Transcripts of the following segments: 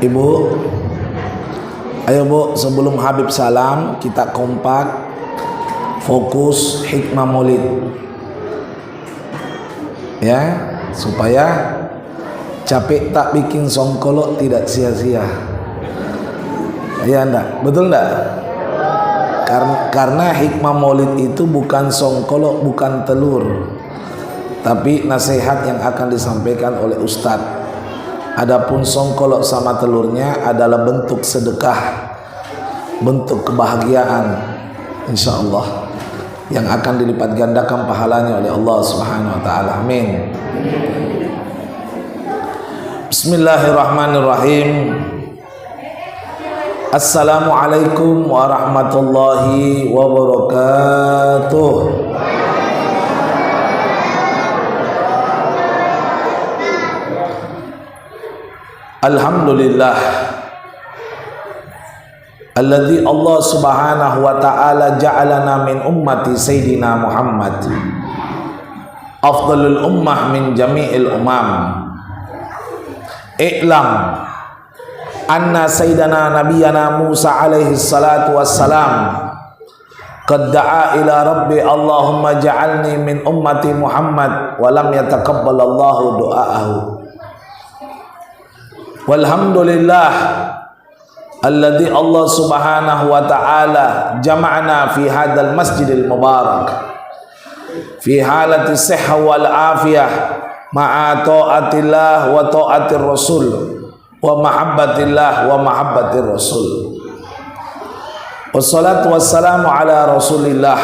Ibu, ayo Bu, sebelum Habib salam kita kompak fokus hikmah maulid ya, supaya capek tak bikin songkolok tidak sia-sia. Ya enggak? Betul enggak? Karena hikmah maulid itu bukan songkolok, bukan telur, tapi nasihat yang akan disampaikan oleh Ustadz. Adapun songkolok sama telurnya adalah bentuk sedekah, bentuk kebahagiaan, insya Allah, yang akan dilipat gandakan pahalanya oleh Allah Subhanahu Wa Taala. Amin. Bismillahirrahmanirrahim. Assalamualaikum warahmatullahi wabarakatuh. Alhamdulillah alladzi Allah Subhanahu wa ta'ala ja'alana min ummati Sayyidina Muhammad afdalul ummah min jami'il umam. I'lam anna sayyidana nabiyana Musa alaihi salatu wassalam qad da'a ila rabbi Allahumma ja'alni min ummati Muhammad wa lam yataqabbalallahu du'aahu. Walhamdulillah alladzi Allah Subhanahu wa ta'ala jama'na fi hadzal masjidil mubarak fi halati sihha wal afiyah ma'a ta'atillah wa ta'atir rasul wa mahabbatillah wa mahabbatir rasul. Wassalatu wassalamu ala rasulillah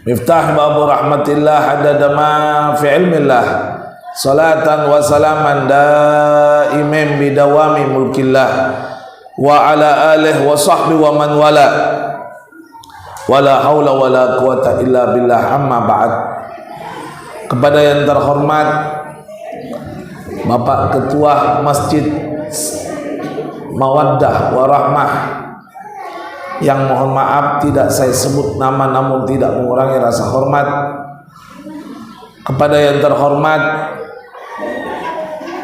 miftah babu rahmatillah adada ma fi ilmillah salatan wa salaman daimin bidawami mulkillah wa ala alihi wa sahbihi wa man wala wala haula wala quwata illa billah. Amma ba'd. Kepada yang terhormat Bapak Ketua Masjid Mawaddah Warahmah, yang mohon maaf tidak saya sebut nama namun tidak mengurangi rasa hormat. Kepada yang terhormat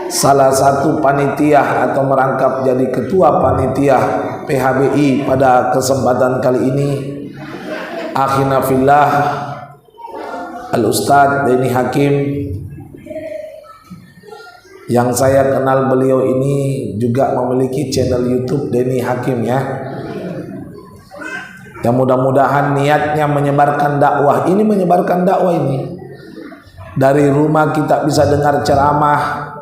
salah satu panitia atau merangkap jadi ketua panitia PHBI pada kesempatan kali ini, akhina fillah Al-Ustadz Denny Hakim, yang saya kenal beliau ini juga memiliki channel YouTube Denny Hakim ya. Yang mudah-mudahan niatnya menyebarkan dakwah ini, dari rumah kita bisa dengar ceramah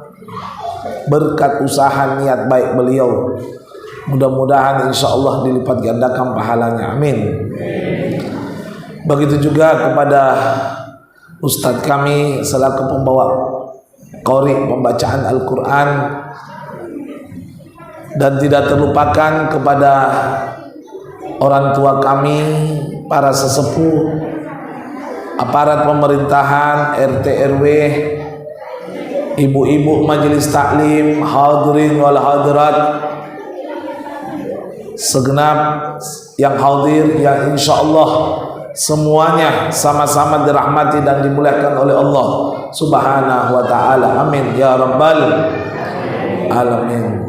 berkat usaha niat baik beliau. Mudah-mudahan insya Allah dilipat gandakan pahalanya. Amin. Begitu juga kepada Ustadz kami selaku pembawa qori pembacaan Al-Quran, dan tidak terlupakan kepada orang tua kami, para sesepuh, aparat pemerintahan, RT RW, ibu-ibu majelis taklim, hadirin wal hadirat, segenap yang hadir yang insya Allah semuanya sama-sama dirahmati dan dimuliakan oleh Allah Subhanahu wa ta'ala. Amin ya rabbal alamin.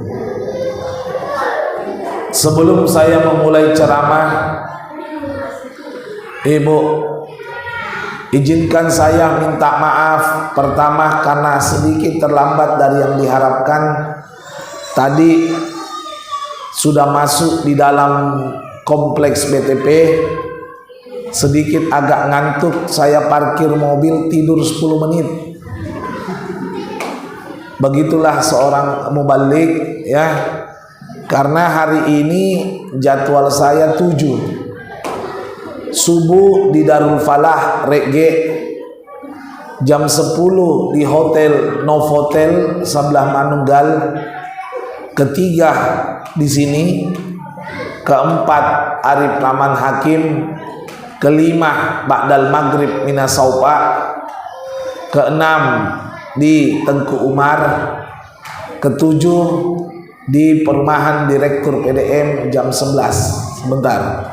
Sebelum saya memulai ceramah, Ibu, izinkan saya minta maaf pertama karena sedikit terlambat dari yang diharapkan. Tadi sudah masuk di dalam kompleks BTP, sedikit agak ngantuk, saya parkir mobil tidur 10 menit. Begitulah seorang mubalik ya. Karena hari ini jadwal saya 7 subuh di Darul Falah Rege, jam 10 di Hotel Novotel sebelah Manunggal, ketiga di sini, keempat Arif Rahman Hakim, kelima Ba'dal Maghrib Mina Saupa, keenam di Tengku Umar, ketujuh di perumahan Direktur PDM jam 11. Sebentar,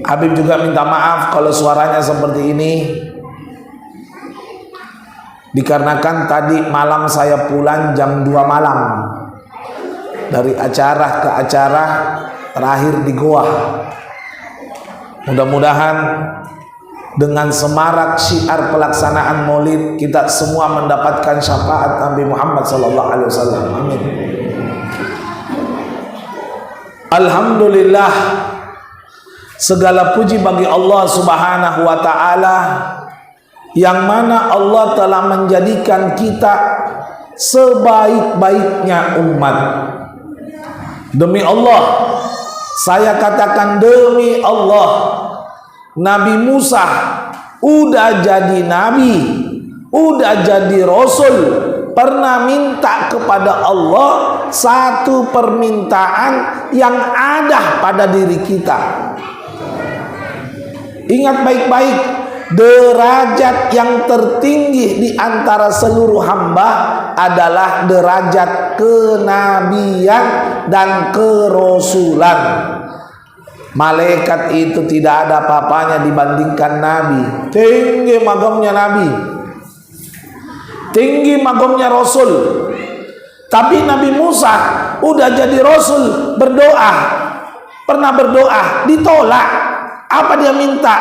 Habib juga minta maaf kalau suaranya seperti ini. Dikarenakan tadi malam saya pulang jam 2 malam dari acara ke acara, terakhir di Goa. Mudah-mudahan dengan semarak syiar pelaksanaan Maulid kita semua mendapatkan syafaat Nabi Muhammad sallallahu alaihi wasallam. Amin. Alhamdulillah, segala puji bagi Allah Subhanahu wa taala yang mana Allah telah menjadikan kita sebaik-baiknya umat. Demi Allah, saya katakan demi Allah, Nabi Musa udah jadi nabi, udah jadi rasul, pernah minta kepada Allah satu permintaan yang ada pada diri kita. Ingat baik-baik, derajat yang tertinggi di antara seluruh hamba adalah derajat kenabian dan kerasulan. Malaikat itu tidak ada apa-apanya dibandingkan Nabi. Tinggi magamnya Nabi, tinggi magamnya Rasul. Tapi Nabi Musa udah jadi Rasul, berdoa, pernah berdoa, ditolak. Apa dia minta?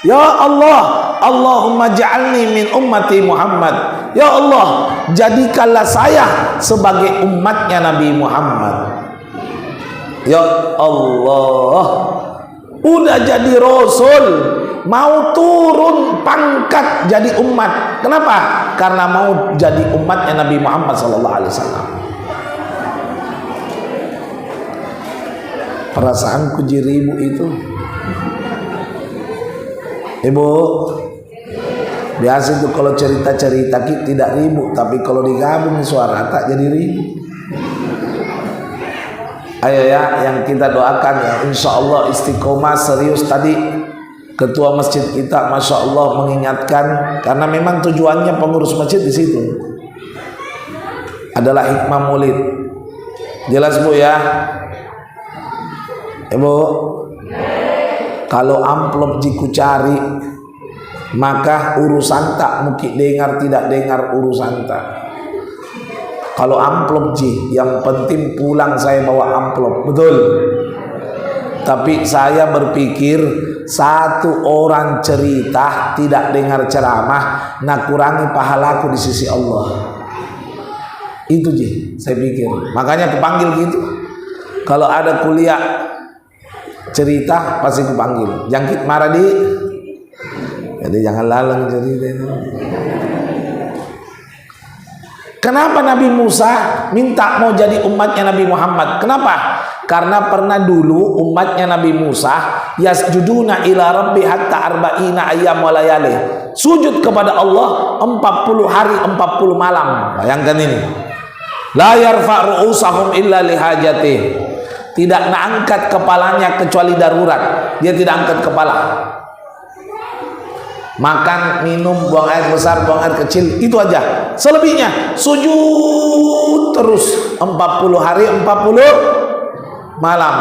Ya Allah, Allahumma ja'alni min ummati Muhammad. Ya Allah, jadikanlah saya sebagai umatnya Nabi Muhammad. Ya Allah, udah jadi Rasul, mau turun pangkat jadi umat. Kenapa? Karena mau jadi umatnya Nabi Muhammad sallallahu alaihi wasallam. Perasaanku jiribu itu, Ibu, biasa itu kalau cerita-cerita tidak ribut, tapi kalau digabung suara tak jadi ribut. Ayo ya, yang kita doakan ya, insya Allah istiqomah serius. Tadi ketua masjid kita, masya Allah mengingatkan, karena memang tujuannya pengurus masjid di situ adalah hikmah Maulid. Jelas Bu ya, Ibu. Kalau amplop jiku cari, maka urusan tak mungkin dengar tidak dengar urusan tak. Kalau amplop ji, yang penting pulang saya bawa amplop, betul. Tapi saya berpikir satu orang cerita tidak dengar ceramah, nak kurangi pahalaku di sisi Allah. Itu ji, saya pikir. Makanya kepanggil gitu. Kalau ada kuliah cerita pasti kupanggil. Jangkit marah di, jadi jangan lalang cerita itu. Kenapa Nabi Musa minta mau jadi umatnya Nabi Muhammad? Kenapa? Karena pernah dulu umatnya Nabi Musa yasjuduna ila rabbi hatta arba'ina ayyam wa layali, sujud kepada Allah 40 hari 40 malam. Bayangkan ini. La yarfa' ru'usahum illa lihajati. Tidak angkat kepalanya kecuali darurat. Dia tidak angkat kepala. Makan, minum, buang air besar, buang air kecil, itu aja. Selebihnya sujud terus 40 hari 40 malam.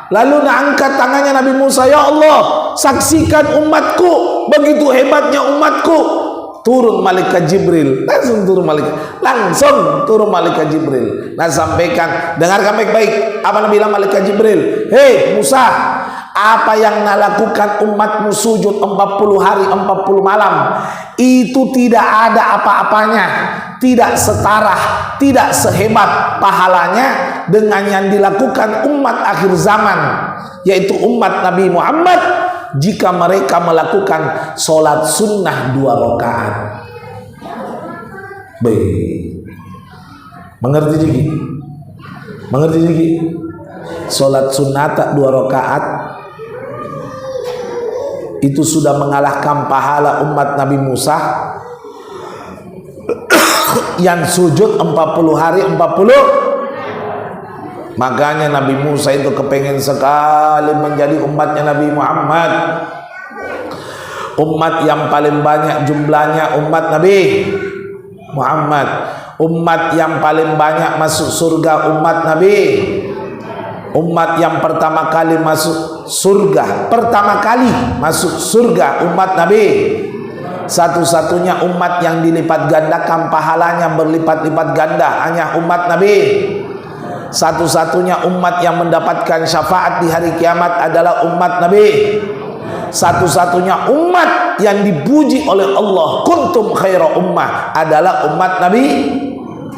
Lalu angkat tangannya Nabi Musa, ya Allah, saksikan umatku, begitu hebatnya umatku. Turun malaikat Jibril, langsung turun malaikat Jibril. Nah, sampaikan, dengarkan baik-baik apa Nabi bilang malaikat Jibril. Hei Musa, apa yang lakukan umatmu sujud 40 hari 40 malam itu tidak ada apa-apanya, tidak setara, tidak sehebat pahalanya dengan yang dilakukan umat akhir zaman, yaitu umat Nabi Muhammad jika mereka melakukan sholat sunnah 2 rakaat. Baik, mengerti Jiki? Mengerti Jiki? Sholat sunnah 2 rakaat itu sudah mengalahkan pahala umat Nabi Musa yang sujud 40 hari 40. Makanya Nabi Musa itu kepengen sekali menjadi umatnya Nabi Muhammad, umat yang paling banyak jumlahnya umat Nabi Muhammad, umat yang paling banyak masuk surga umat Nabi, umat yang pertama kali masuk surga, pertama kali masuk surga umat Nabi Satu-satunya umat yang dilipat gandakan pahalanya berlipat-lipat ganda hanya umat Nabi. Satu-satunya umat yang mendapatkan syafaat di hari kiamat adalah umat Nabi. Satu-satunya umat yang dipuji oleh Allah, kuntum khaira ummah, adalah umat Nabi.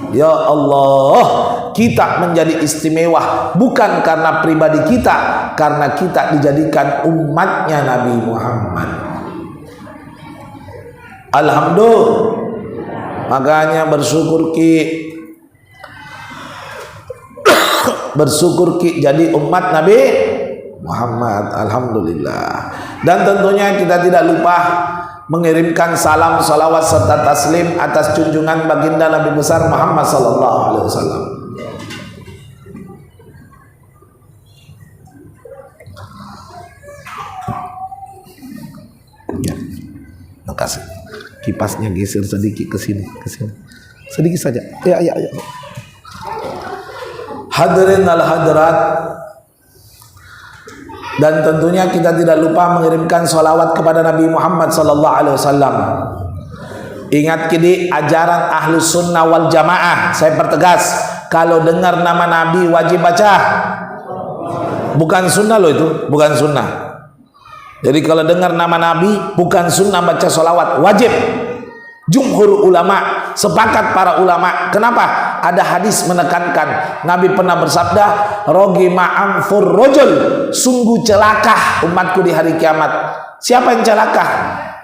Ya Allah, kita menjadi istimewa bukan karena pribadi kita, karena kita dijadikan umatnya Nabi Muhammad. Alhamdulillah. Makanya bersyukur ki jadi umat Nabi Muhammad. Alhamdulillah. Dan tentunya kita tidak lupa mengirimkan salam, salawat serta taslim atas junjungan baginda Nabi besar Muhammad sallallahu alaihi wasallam. Ya, terima kasih. Kipasnya geser sedikit ke sini, sedikit saja. Ya. Hadirin al hadirat, dan tentunya kita tidak lupa mengirimkan sholawat kepada Nabi Muhammad sallallahu alaihi wasallam. Ingat kini ajaran Ahlus Sunnah wal Jamaah. Saya pertegas, kalau dengar nama Nabi wajib baca. Bukan sunnah loh itu, bukan sunnah. Jadi kalau dengar nama Nabi bukan sunnah baca sholawat, wajib. Jumhur ulama, sepakat para ulama. Kenapa? Ada hadis menekankan, Nabi pernah bersabda, rogi ma'amfur rojul, sungguh celaka umatku di hari kiamat. Siapa yang celaka?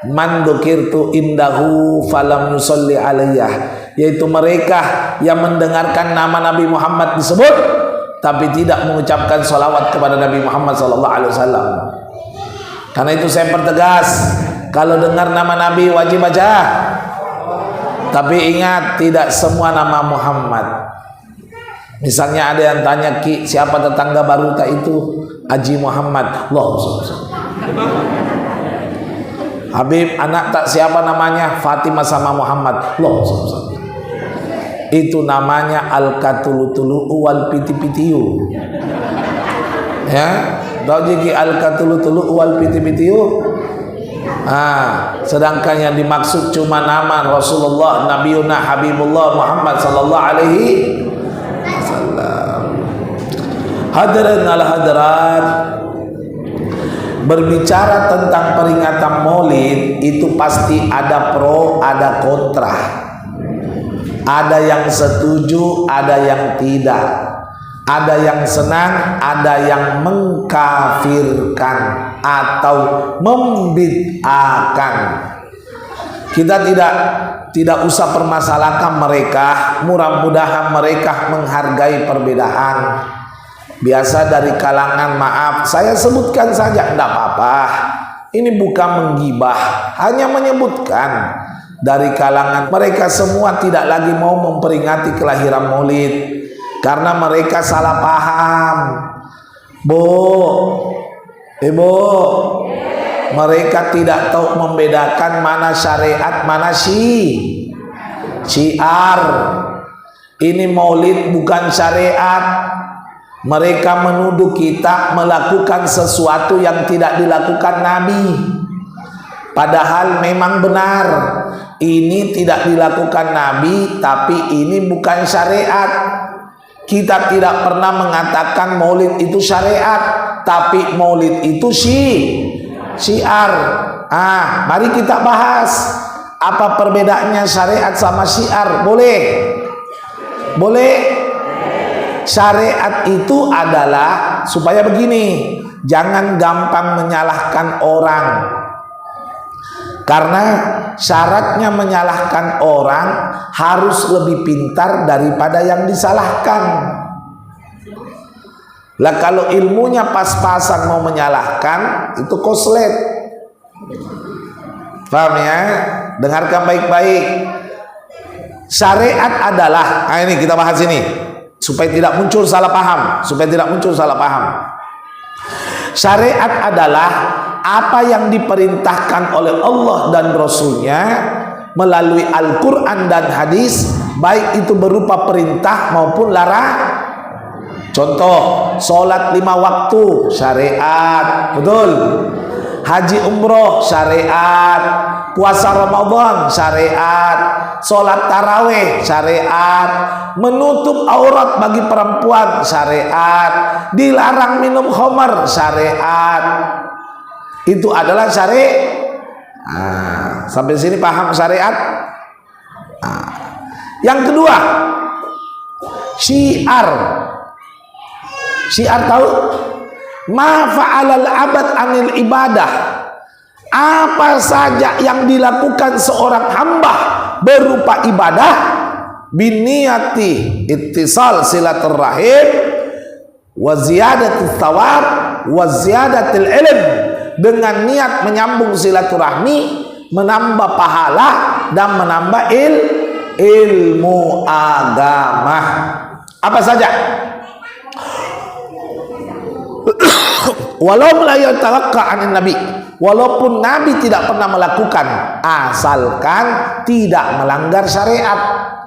Man dzukirtu indahu falam yusolli alaiyah, yaitu mereka yang mendengarkan nama Nabi Muhammad disebut tapi tidak mengucapkan sholawat kepada Nabi Muhammad sallallahu alaihi wasallam. Karena itu saya pertegas, kalau dengar nama Nabi wajib baca. Tapi ingat, tidak semua nama Muhammad. Misalnya ada yang tanya, Ki, siapa tetangga baru tak itu? Haji Muhammad. Loh, Habib, anak tak siapa namanya? Fatimah sama Muhammad. Loh, itu namanya al-katulu-tulu wal piti-pitiu. Ya, tahu jadi al-katulu-tulu wal piti-pitiu? Sedangkan yang dimaksud cuma nama Rasulullah, Nabiuna Habibullah Muhammad sallallahu alaihi wasallam. Hadirin al hadirat, berbicara tentang peringatan Maulid itu pasti ada pro, ada kontra. Ada yang setuju, ada yang tidak. Ada yang senang, ada yang mengkafirkan atau membid'ahkan. Kita tidak usah permasalahkan mereka. Mudah-mudahan mereka menghargai perbedaan. Biasa dari kalangan, maaf saya sebutkan saja, tidak apa-apa. Ini bukan menggibah, hanya menyebutkan. Dari kalangan mereka semua tidak lagi mau memperingati kelahiran Maulid. Karena mereka salah paham. Ibu, mereka tidak tahu membedakan mana syariat, mana syiar. Ini Maulid bukan syariat. Mereka menuduh kita melakukan sesuatu yang tidak dilakukan Nabi. Padahal memang benar, ini tidak dilakukan Nabi, tapi ini bukan syariat. Kita tidak pernah mengatakan Maulid itu syariat, tapi Maulid itu syiar. Mari kita bahas apa perbedaannya syariat sama syiar. Boleh? Syariat itu adalah supaya begini, jangan gampang menyalahkan orang. Karena syaratnya menyalahkan orang harus lebih pintar daripada yang disalahkan. Lah kalau ilmunya pas-pasan mau menyalahkan, itu koslet. Paham ya? Dengarkan baik-baik. Syariat adalah, ini kita bahas ini supaya tidak muncul salah paham, Syariat adalah apa yang diperintahkan oleh Allah dan Rasulnya melalui Al-Quran dan hadis, baik itu berupa perintah maupun larang. Contoh, sholat 5 waktu syariat, betul. Haji umroh syariat, puasa Ramadan syariat, sholat tarawih syariat, menutup aurat bagi perempuan syariat, dilarang minum khamar syariat. Itu adalah syariat. Sampai sini paham syariat? Yang kedua, syiar. Syiar tahu? Ma fa'alal abad anil ibadah. Apa saja yang dilakukan seorang hamba berupa ibadah, biniyati ittisal silaturrahim wa ziyadatul thawab wa ziyadatul ilm, dengan niat menyambung silaturahmi, menambah pahala dan menambah ilmu agama. Apa saja? Walau la yatawakka anin nabi, walaupun nabi tidak pernah melakukan, asalkan tidak melanggar syariat.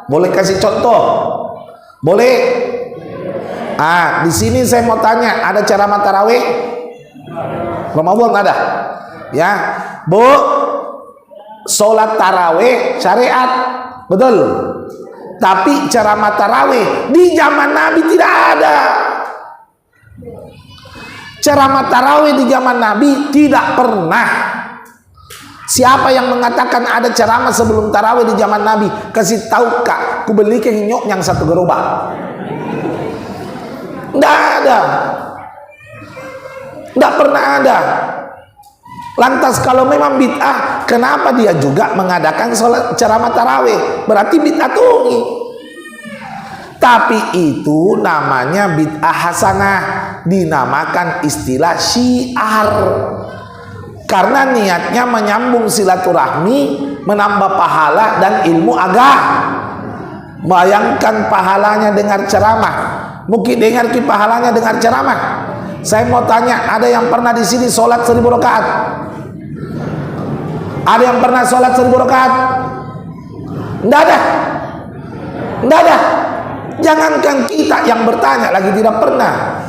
Boleh kasih contoh? Boleh? Di sini saya mau tanya, ada ceramah tarawih Ramadan ada? Ya, Bu, sholat tarawih syariat, betul. Tapi ceramah tarawih di zaman Nabi tidak ada. Ceramah tarawih di zaman Nabi tidak pernah. Siapa yang mengatakan ada ceramah sebelum tarawih di zaman Nabi? Kasih tahu kak, ku belikan nyok yang satu gerobak. Tidak ada. Tidak pernah ada. Lantas kalau memang bid'ah, kenapa dia juga mengadakan sholat ceramah tarawih? Berarti bid'ah tunggi. Tapi itu namanya bid'ah hasanah, dinamakan istilah syiar. Karena niatnya menyambung silaturahmi, menambah pahala dan ilmu agama. Bayangkan pahalanya dengar ceramah. Mungkin dengar ki pahalanya dengar ceramah. Saya mau tanya, ada yang pernah di sini sholat 1000 rakaat? Ada yang pernah sholat 1000 rakaat? Tidak ada. Tidak ada. Jangankan kita yang bertanya lagi tidak pernah.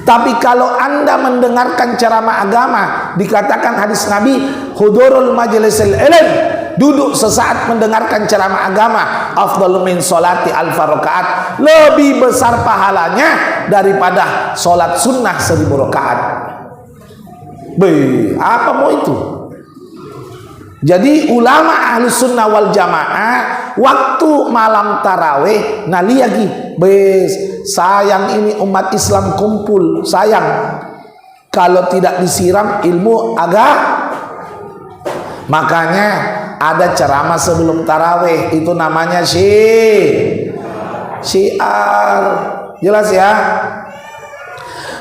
Tapi kalau Anda mendengarkan ceramah agama, dikatakan hadis Nabi, hudurul majlisil ilm, duduk sesaat mendengarkan ceramah agama, afdalu min sholati alfa rakaat, lebih besar pahalanya daripada sholat sunnah 1000 rakaat. Apa mau itu? Jadi ulama ahlu sunnah wal jamaah waktu malam tarawih nali lagi sayang ini umat Islam kumpul, sayang kalau tidak disiram ilmu agama. Makanya ada ceramah sebelum tarawih, itu namanya syiar. Jelas ya?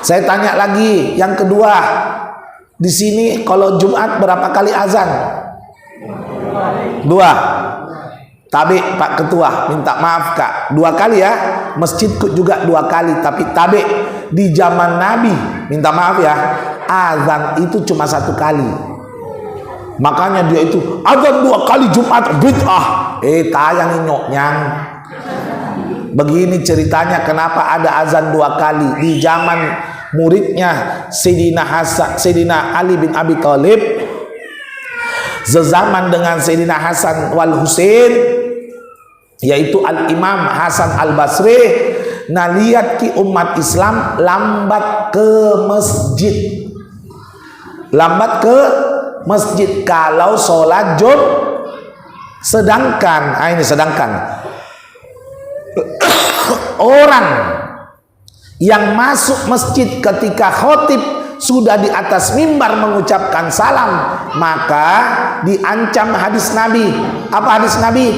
Saya tanya lagi, yang kedua, di sini kalau Jumat berapa kali azan? 2. Tabi Pak Ketua, minta maaf Kak, 2 kali ya. Masjidku juga 2 kali, tapi tabi di zaman Nabi, minta maaf ya, azan itu cuma 1 kali. Makanya dia itu azan 2 kali Jumat bid'ah. Tayang nyoknyang. Begini ceritanya kenapa ada azan 2 kali di zaman muridnya Sayyidina Ali bin Abi Thalib, sezaman dengan Sayyidina Hasan wal Husain, yaitu Al-Imam Hasan Al-Basri. Nah, lihat ki umat Islam lambat ke masjid. Lambat ke masjid kalau sholat sedangkan orang yang masuk masjid ketika khotib sudah di atas mimbar mengucapkan salam, maka diancam hadis Nabi. Apa hadis Nabi?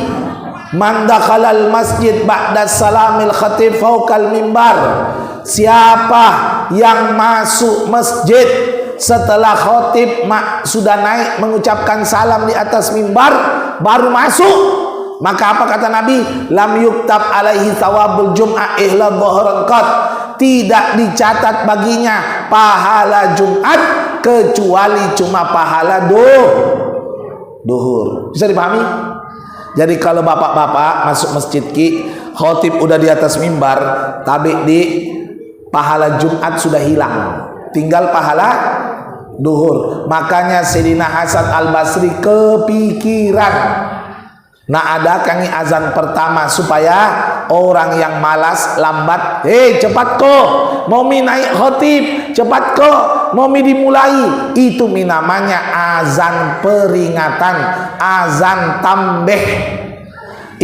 Man dakhalal masjid ba'da salamil khatib fawqal mimbar. Siapa yang masuk masjid setelah khotib sudah naik mengucapkan salam di atas mimbar baru masuk, maka apa kata Nabi? Lam yuktab alaihi thawabul jum'ah illa dhuhran qat. Tidak dicatat baginya pahala Jumat kecuali cuma pahala duhur. Bisa dipahami? Jadi kalau bapak-bapak masuk masjid ki, khotib udah di atas mimbar, tapi di pahala Jumat sudah hilang, tinggal pahala duhur. Makanya Sayyidina Hasan Al-Basri kepikiran nah ada kangi azan pertama supaya orang yang malas lambat, cepat kok mau naik khotib, cepat kok mau dimulai. Itu namanya azan peringatan, azan tambeh.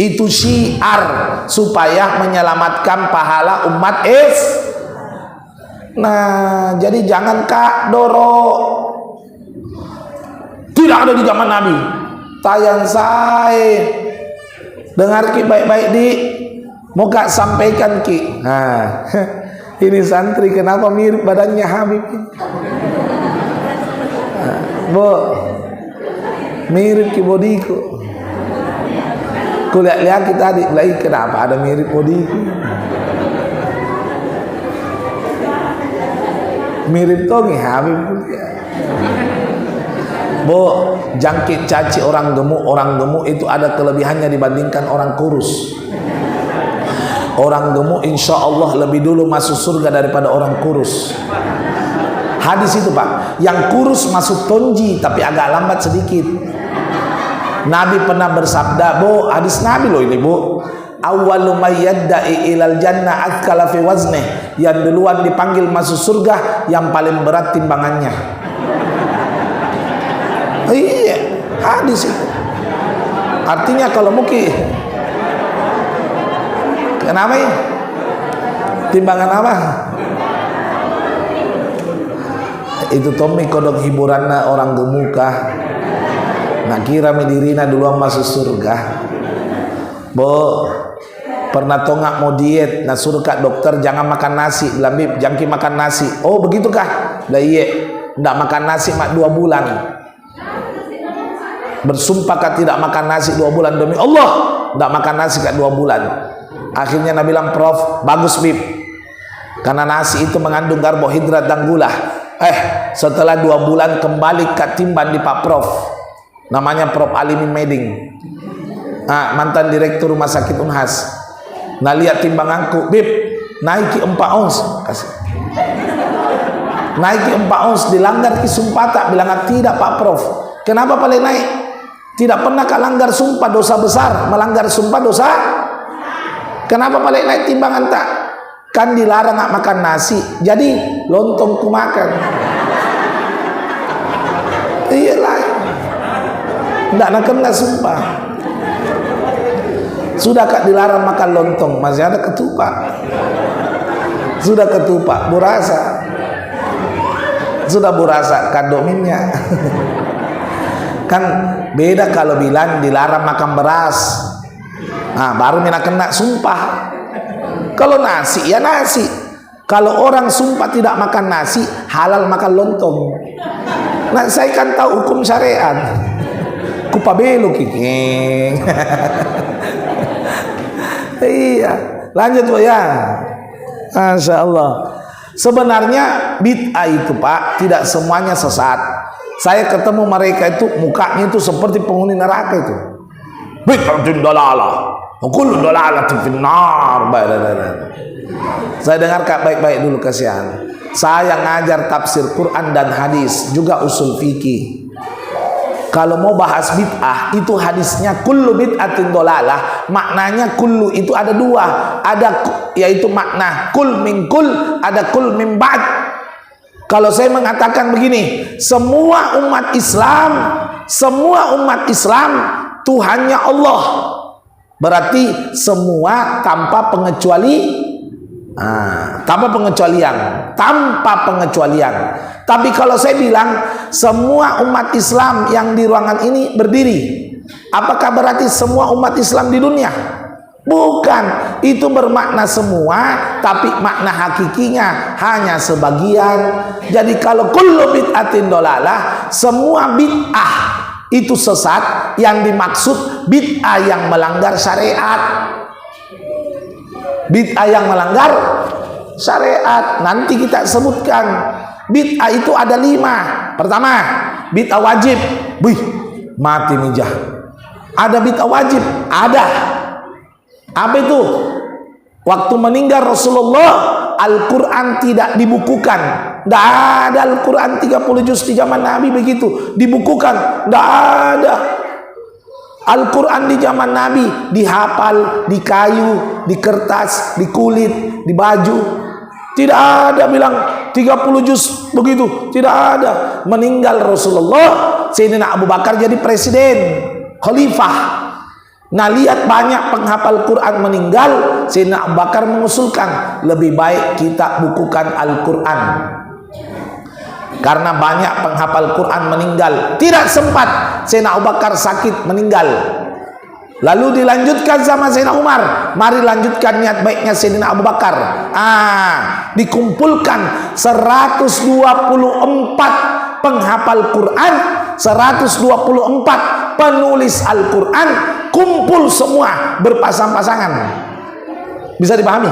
Itu syiar supaya menyelamatkan pahala umat Nah, jadi jangan Kak Doro. Tidak ada di zaman Nabi. Tayang saya. Dengar Ki baik-baik di. Mau Kak sampaikan Ki. Nah, ini santri kenapa mirip badannya Habib? Nah, Bu, mirip Ki bodiku. Kulihat kita adik lagi kenapa ada mirip bodiku? Mirip tongi Habib. Bu, jangkit caci orang gemuk itu ada kelebihannya dibandingkan orang kurus. Orang gemuk insya Allah lebih dulu masuk surga daripada orang kurus. Hadis itu Pak, yang kurus masuk tonji tapi agak lambat sedikit. Nabi pernah bersabda, Bu, hadis Nabi loh ini Bu, awwalu may yadda'i ilal jannah athqala fi waznih, yang duluan dipanggil masuk surga yang paling berat timbangannya. Iya, hadis itu. Artinya kalau mungkin kenapa ya? Timbangan apa? Itu Tommy kodok hiburan orang gemukah? Nak kira medirina duluan masuk surga. Bu, pernah tongak mau diet, nah suruh Kak dokter jangan makan nasi, Bib, jangki makan nasi. Oh begitukah? Lah iya, ndak makan nasi mak 2 bulan. Bersumpah Kak tidak makan nasi 2 bulan demi Allah, ndak makan nasi Kak 2 bulan. Akhirnya Nabi bilang, Prof, bagus Bib, karena nasi itu mengandung karbohidrat dan gula. Setelah 2 bulan kembali Kak timban di Pak Prof, namanya Prof Alimi Meding, mantan direktur rumah sakit Unhas. Nah lihat timbanganku, Bib, naiki 4 ons, kasih. Naiki 4 ons, dilanggar ki sumpah tak? Bilang tidak Pak Prof. Kenapa paling naik? Tidak pernah Kak langgar sumpah dosa besar, melanggar sumpah dosa. Kenapa paling naik timbangan tak? Kan dilarang nggak makan nasi, jadi lontong ku makan. Iyalah, nggak nak kena sumpah. Sudah Kak dilarang makan lontong, masih ada ketupat. Sudah ketupat, burasa. Sudah burasa kandominnya. Kan beda kalau bilang dilarang makan beras. Nah, baru mina kena sumpah. Kalau nasi ya nasi. Kalau orang sumpah tidak makan nasi, halal makan lontong. Nah, saya kan tahu hukum syariat. Kupabelo kiking. Iya, lanjut Bu ya. Masya Allah. Sebenarnya bid'ah itu Pak tidak semuanya sesat. Saya ketemu mereka itu mukanya itu seperti penghuni neraka itu. Bid'atun dalalah, kullu dalalatin finnar. Saya dengar Kak baik-baik dulu kasihan. Saya ngajar tafsir Quran dan hadis, juga usul fikih. Kalau mau bahas bid'ah itu hadisnya kullu bid'atin dalalah, maknanya kullu itu ada 2, ada yaitu makna kul min kul, ada kul min ba'd. Kalau saya mengatakan begini, semua umat Islam Tuhannya Allah, berarti semua tanpa pengecualian. Tapi kalau saya bilang semua umat Islam yang di ruangan ini berdiri, apakah berarti semua umat Islam di dunia? Bukan, itu bermakna semua, tapi makna hakikinya hanya sebagian. Jadi kalau kullu bid'atin dolalah, semua bid'ah itu sesat, yang dimaksud bid'ah yang melanggar syariat. Bid'ah yang melanggar syariat, nanti kita sebutkan. Bid'ah itu ada 5. Pertama, bid'ah wajib. Mati mijah. Ada bid'ah wajib, ada. Apa itu? Waktu meninggal Rasulullah, Al-Quran tidak dibukukan. Tidak ada Al-Quran 30 juz di zaman Nabi begitu dibukukan. Tidak ada. Al-Quran di zaman Nabi dihafal, di kayu, di kertas, di kulit, di baju. Tidak ada bilang 30 juz begitu. Tidak ada. Meninggal Rasulullah, Sayyidina Abu Bakar jadi presiden, khalifah. Nah, lihat banyak penghafal Quran meninggal, Sayyidina Abu Bakar mengusulkan lebih baik kita bukukan Al-Quran. Karena banyak penghafal Quran meninggal, tidak sempat, Sayyidina Abu Bakar sakit meninggal. Lalu dilanjutkan sama Sayyidina Umar, mari lanjutkan niat baiknya Sayyidina Abu Bakar. Dikumpulkan 124 penghafal Quran, 124 penulis Al-Quran, kumpul semua berpasang-pasangan. Bisa dipahami?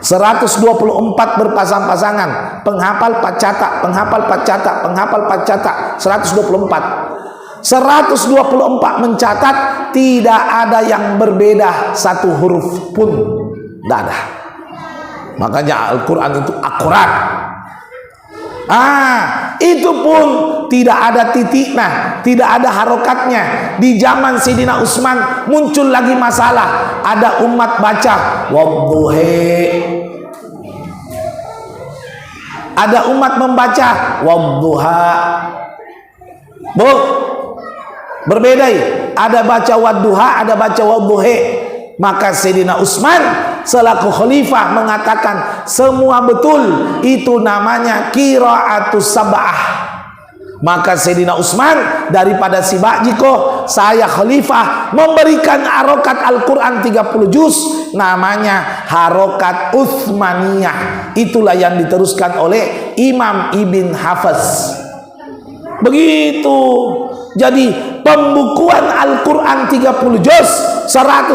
124 berpasang-pasangan, penghafal pak catak, penghafal pak catak, penghafal pak catak, 124 mencatat, tidak ada yang berbeda satu huruf pun, tidak ada. Makanya Al-Quran itu akurat. Itu pun tidak ada titiknya, tidak ada harokatnya. Di zaman Sayyidina Utsman muncul lagi masalah, ada umat baca wadduha, ada umat membaca wadduha. Berbeda, ada baca wadduha, ada baca wadduha. Maka Sayyidina Utsman selaku khalifah mengatakan semua betul, itu namanya qiraatus sab'ah. Maka Sayyidina Utsman daripada sibak jiko, saya khalifah memberikan harokat Al-Quran 30 juz, namanya harokat Utsmaniyah. Itulah yang diteruskan oleh Imam Ibn Hafs. Begitu. Jadi pembukuan Al-Quran 30 juz, 114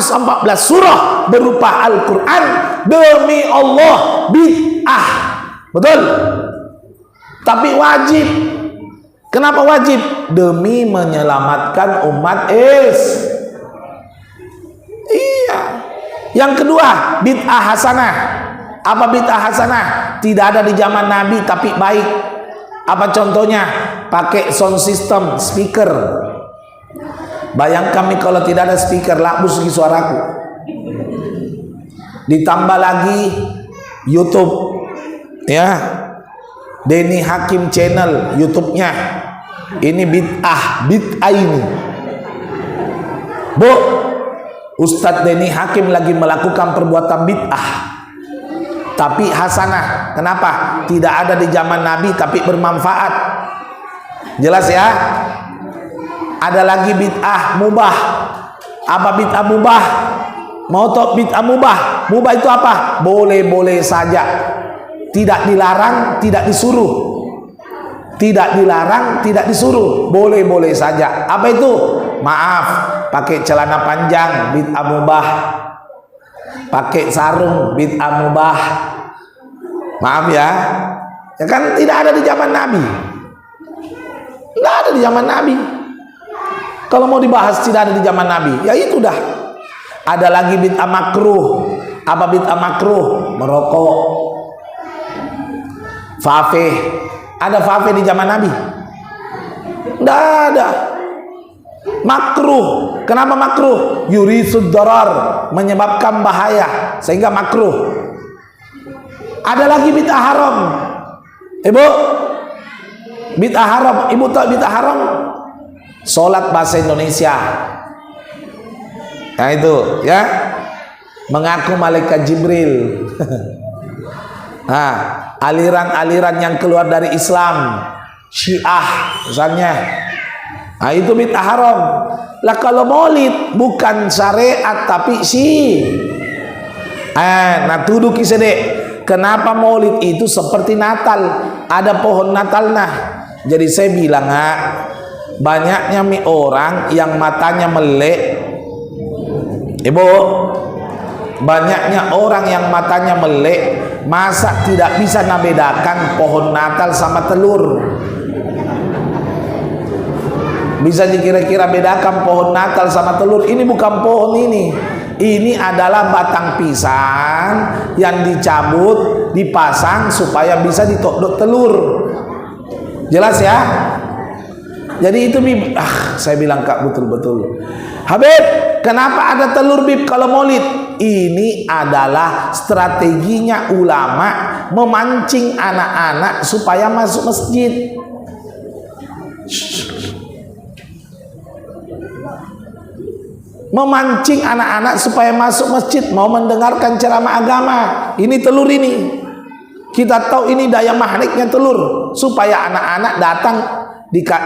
surah berupa Al-Quran, demi Allah bid'ah. Betul? Tapi wajib. Kenapa wajib? Demi menyelamatkan umat Iya. Yang kedua, bid'ah hasanah. Apa bid'ah hasanah? Tidak ada di zaman Nabi tapi baik. Apa contohnya? Pakai sound system, speaker. Bayangkan kalau tidak ada speaker, labus lagi suaraku. Ditambah lagi YouTube, ya, Denny Hakim channel YouTube-nya. Ini bid'ah ini. Bu, Ustadz Denny Hakim lagi melakukan perbuatan bid'ah, tapi hasanah. Kenapa? Tidak ada di zaman Nabi tapi bermanfaat. Jelas ya? Ada lagi bid'ah mubah. Apa bid'ah mubah? Mau tahu bid'ah mubah? Mubah itu apa? Boleh-boleh saja. Tidak dilarang, tidak disuruh. Tidak dilarang, tidak disuruh. Boleh-boleh saja. Apa itu? Maaf, pakai celana panjang bid'ah mubah. Pakai sarung bid'ah mubah. Maaf ya. Ya kan tidak ada di zaman Nabi. Tidak ada di zaman Nabi. Kalau mau dibahas tidak ada di zaman Nabi, ya itu dah. Ada lagi bid'ah makruh. Apa bid'ah makruh? Merokok. Fafe. Ada fafe di zaman Nabi? Tidak ada. Makruh. Kenapa makruh? Yurisud darar, menyebabkan bahaya, sehingga makruh. Ada lagi bid'ah haram. Ibu, bid'ah haram. Ibu tahu bid'ah haram? Sholat bahasa Indonesia. Nah itu ya, mengaku malaikat Jibril. Nah, aliran-aliran yang keluar dari Islam, Syiah misalnya. Nah itu bid'ah haram. Lah kalau maulid bukan syariat tapi nah tuduh kisah. Kenapa maulid itu seperti Natal? Ada pohon Natal nah. Jadi saya bilang banyaknya orang yang matanya melek. Ibu, banyaknya orang yang matanya melek, masa tidak bisa membedakan pohon Natal sama telur? Bisa dikira-kira bedakan pohon Natal sama telur? Ini bukan pohon ini. Ini adalah batang pisang yang dicabut, dipasang supaya bisa ditodok telur. Jelas ya? Jadi itu Bib. Saya bilang Kak betul-betul. Habib, kenapa ada telur Bib kalau maulid? Ini adalah strateginya ulama memancing anak-anak supaya masuk masjid. Memancing anak-anak supaya masuk masjid, mau mendengarkan ceramah agama. Ini telur ini. Kita tahu ini daya magnetnya telur, supaya anak-anak datang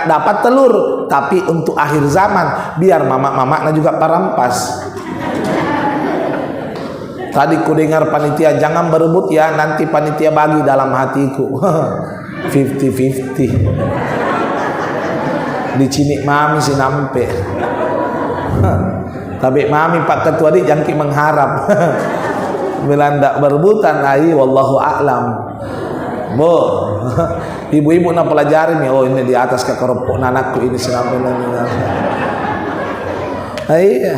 dapat telur. Tapi untuk akhir zaman, biar mama-mama juga parampas. Tadi ku dengar panitia, jangan berebut ya, nanti panitia bagi dalam hatiku. 50-50. Di cinik mami si nampe. Tapi mami Pak Ketua di jangki mengharap. Bila ndak berebutan, ai wallahu a'lam. Bu, ibu-ibu nak pelajari nih, oh ini di atas ke keropok anakku ini sinampe. Iya.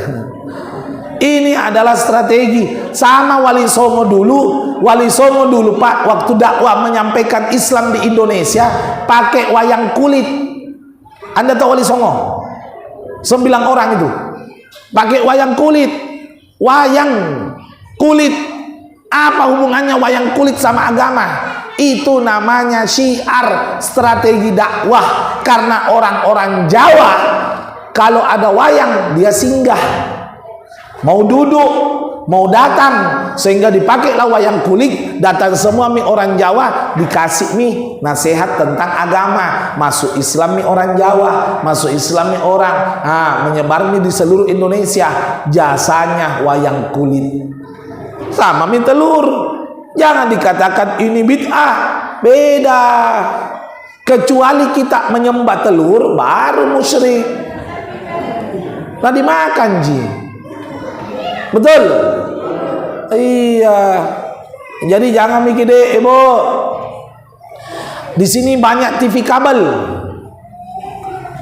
Ini adalah strategi. Sama Wali Songo dulu Pak, waktu dakwah menyampaikan Islam di Indonesia pakai wayang kulit. Anda tahu Wali Songo? 9 orang itu pakai wayang kulit. Wayang kulit, apa hubungannya wayang kulit sama agama? Itu namanya syiar, strategi dakwah. Karena orang-orang Jawa kalau ada wayang dia singgah, mau duduk, mau datang, sehingga dipakailah wayang kulit. Datang semua mi orang Jawa, dikasih mi nasihat tentang agama. Masuk Islam mi orang Jawa, masuk Islam mi orang, menyebar mi di seluruh Indonesia. Jasanya wayang kulit. Sama mi telur. Jangan dikatakan ini bid'ah, beda. Kecuali kita menyembah telur baru musyrik. Nah dimakan ji. Betul? Iya. Jadi jangan mikir deh, Ibu. Di sini banyak TV kabel.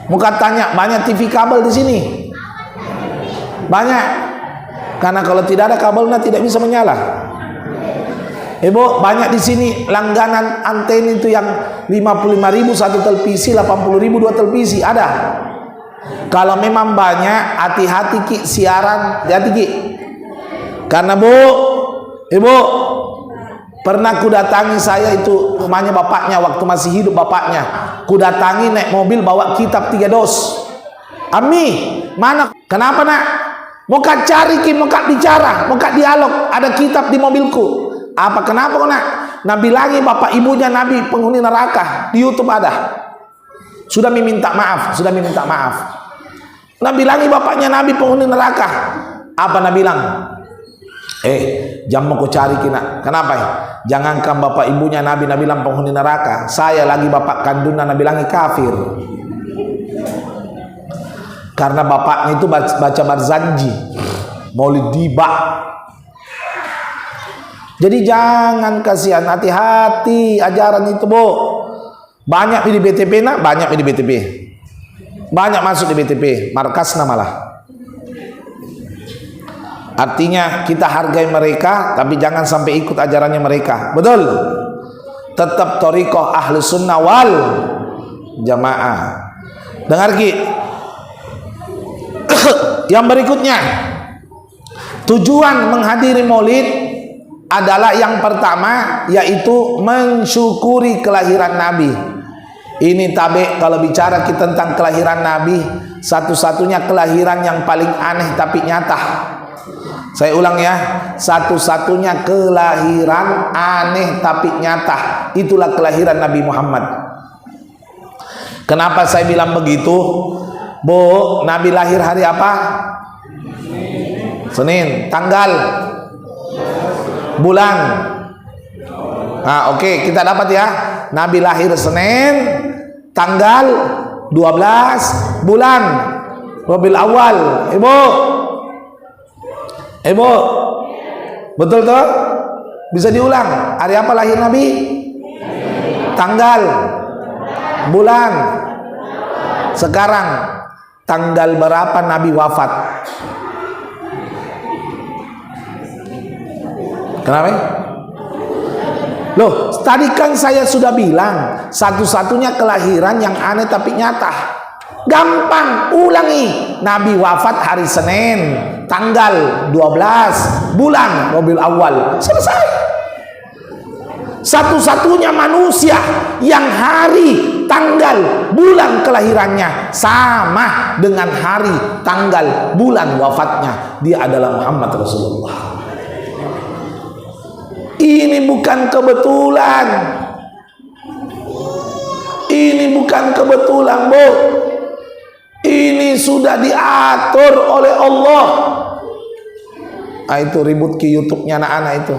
Muka tanya, banyak TV kabel di sini. Banyak. Karena kalau tidak ada kabelnya tidak bisa menyala. Ibu, banyak di sini langganan antena itu yang 55.000 satu televisi, 80.000 dua televisi, ada. Kalau memang banyak, hati-hati Ki siaran, hati-hati Ki. Karena Ibu, pernah kudatangi saya itu rumahnya bapaknya waktu masih hidup bapaknya. Kudatangi naik mobil bawa kitab 3 dos. Ami, mana? Kenapa nak? Mau cari Ki, mau bicara, mau dialog. Ada kitab di mobilku. Apa kenapa nak? Nabi lagi bapak ibunya Nabi penghuni neraka. Di YouTube ada. Sudah minta maaf, Nabi lagi bapaknya Nabi penghuni neraka. Apa Nabi bilang? Jangan mau cari kina. Kenapa? Jangankan bapak ibunya Nabi bilang penghuni neraka. Saya lagi bapak kandungnya Nabi bilang kafir. Karena bapaknya itu baca Barzanji, Maulid Diba. Jadi jangan kasihan, hati-hati ajaran itu, Bu. Banyak di BTP nak, banyak di BTP. Banyak masuk di BTP, markasna malah. Artinya kita hargai mereka, tapi jangan sampai ikut ajarannya mereka. Betul? Tetap thariqah ahli sunnah wal jamaah. Dengar Ki. Yang berikutnya, tujuan menghadiri maulid adalah yang pertama, yaitu mensyukuri kelahiran Nabi. Ini tabe kalau bicara kita tentang kelahiran Nabi, satu-satunya kelahiran yang paling aneh tapi nyata. Saya ulang ya, satu-satunya kelahiran aneh tapi nyata, itulah kelahiran Nabi Muhammad. Kenapa saya bilang begitu? Bu, Nabi lahir hari apa? Senin. Tanggal? Bulan? Oke, kita dapat ya. Nabi lahir Senin, tanggal 12 bulan Rabiul Awal. Ibu, betul toh? Bisa diulang. Hari apa lahir Nabi? Tanggal, bulan. Sekarang tanggal berapa Nabi wafat? Kenapa? Loh, tadi kan saya sudah bilang satu-satunya kelahiran yang aneh tapi nyata. Gampang, ulangi. Nabi wafat hari Senin, tanggal 12 bulan Rabiul Awal. Selesai. Satu-satunya manusia yang hari, tanggal, bulan kelahirannya sama dengan hari, tanggal, bulan wafatnya, dia adalah Muhammad Rasulullah. Ini bukan kebetulan. Ini bukan kebetulan, Bu. Ini sudah diatur oleh Allah. Itu ribut ke YouTube-nya anak-anak itu.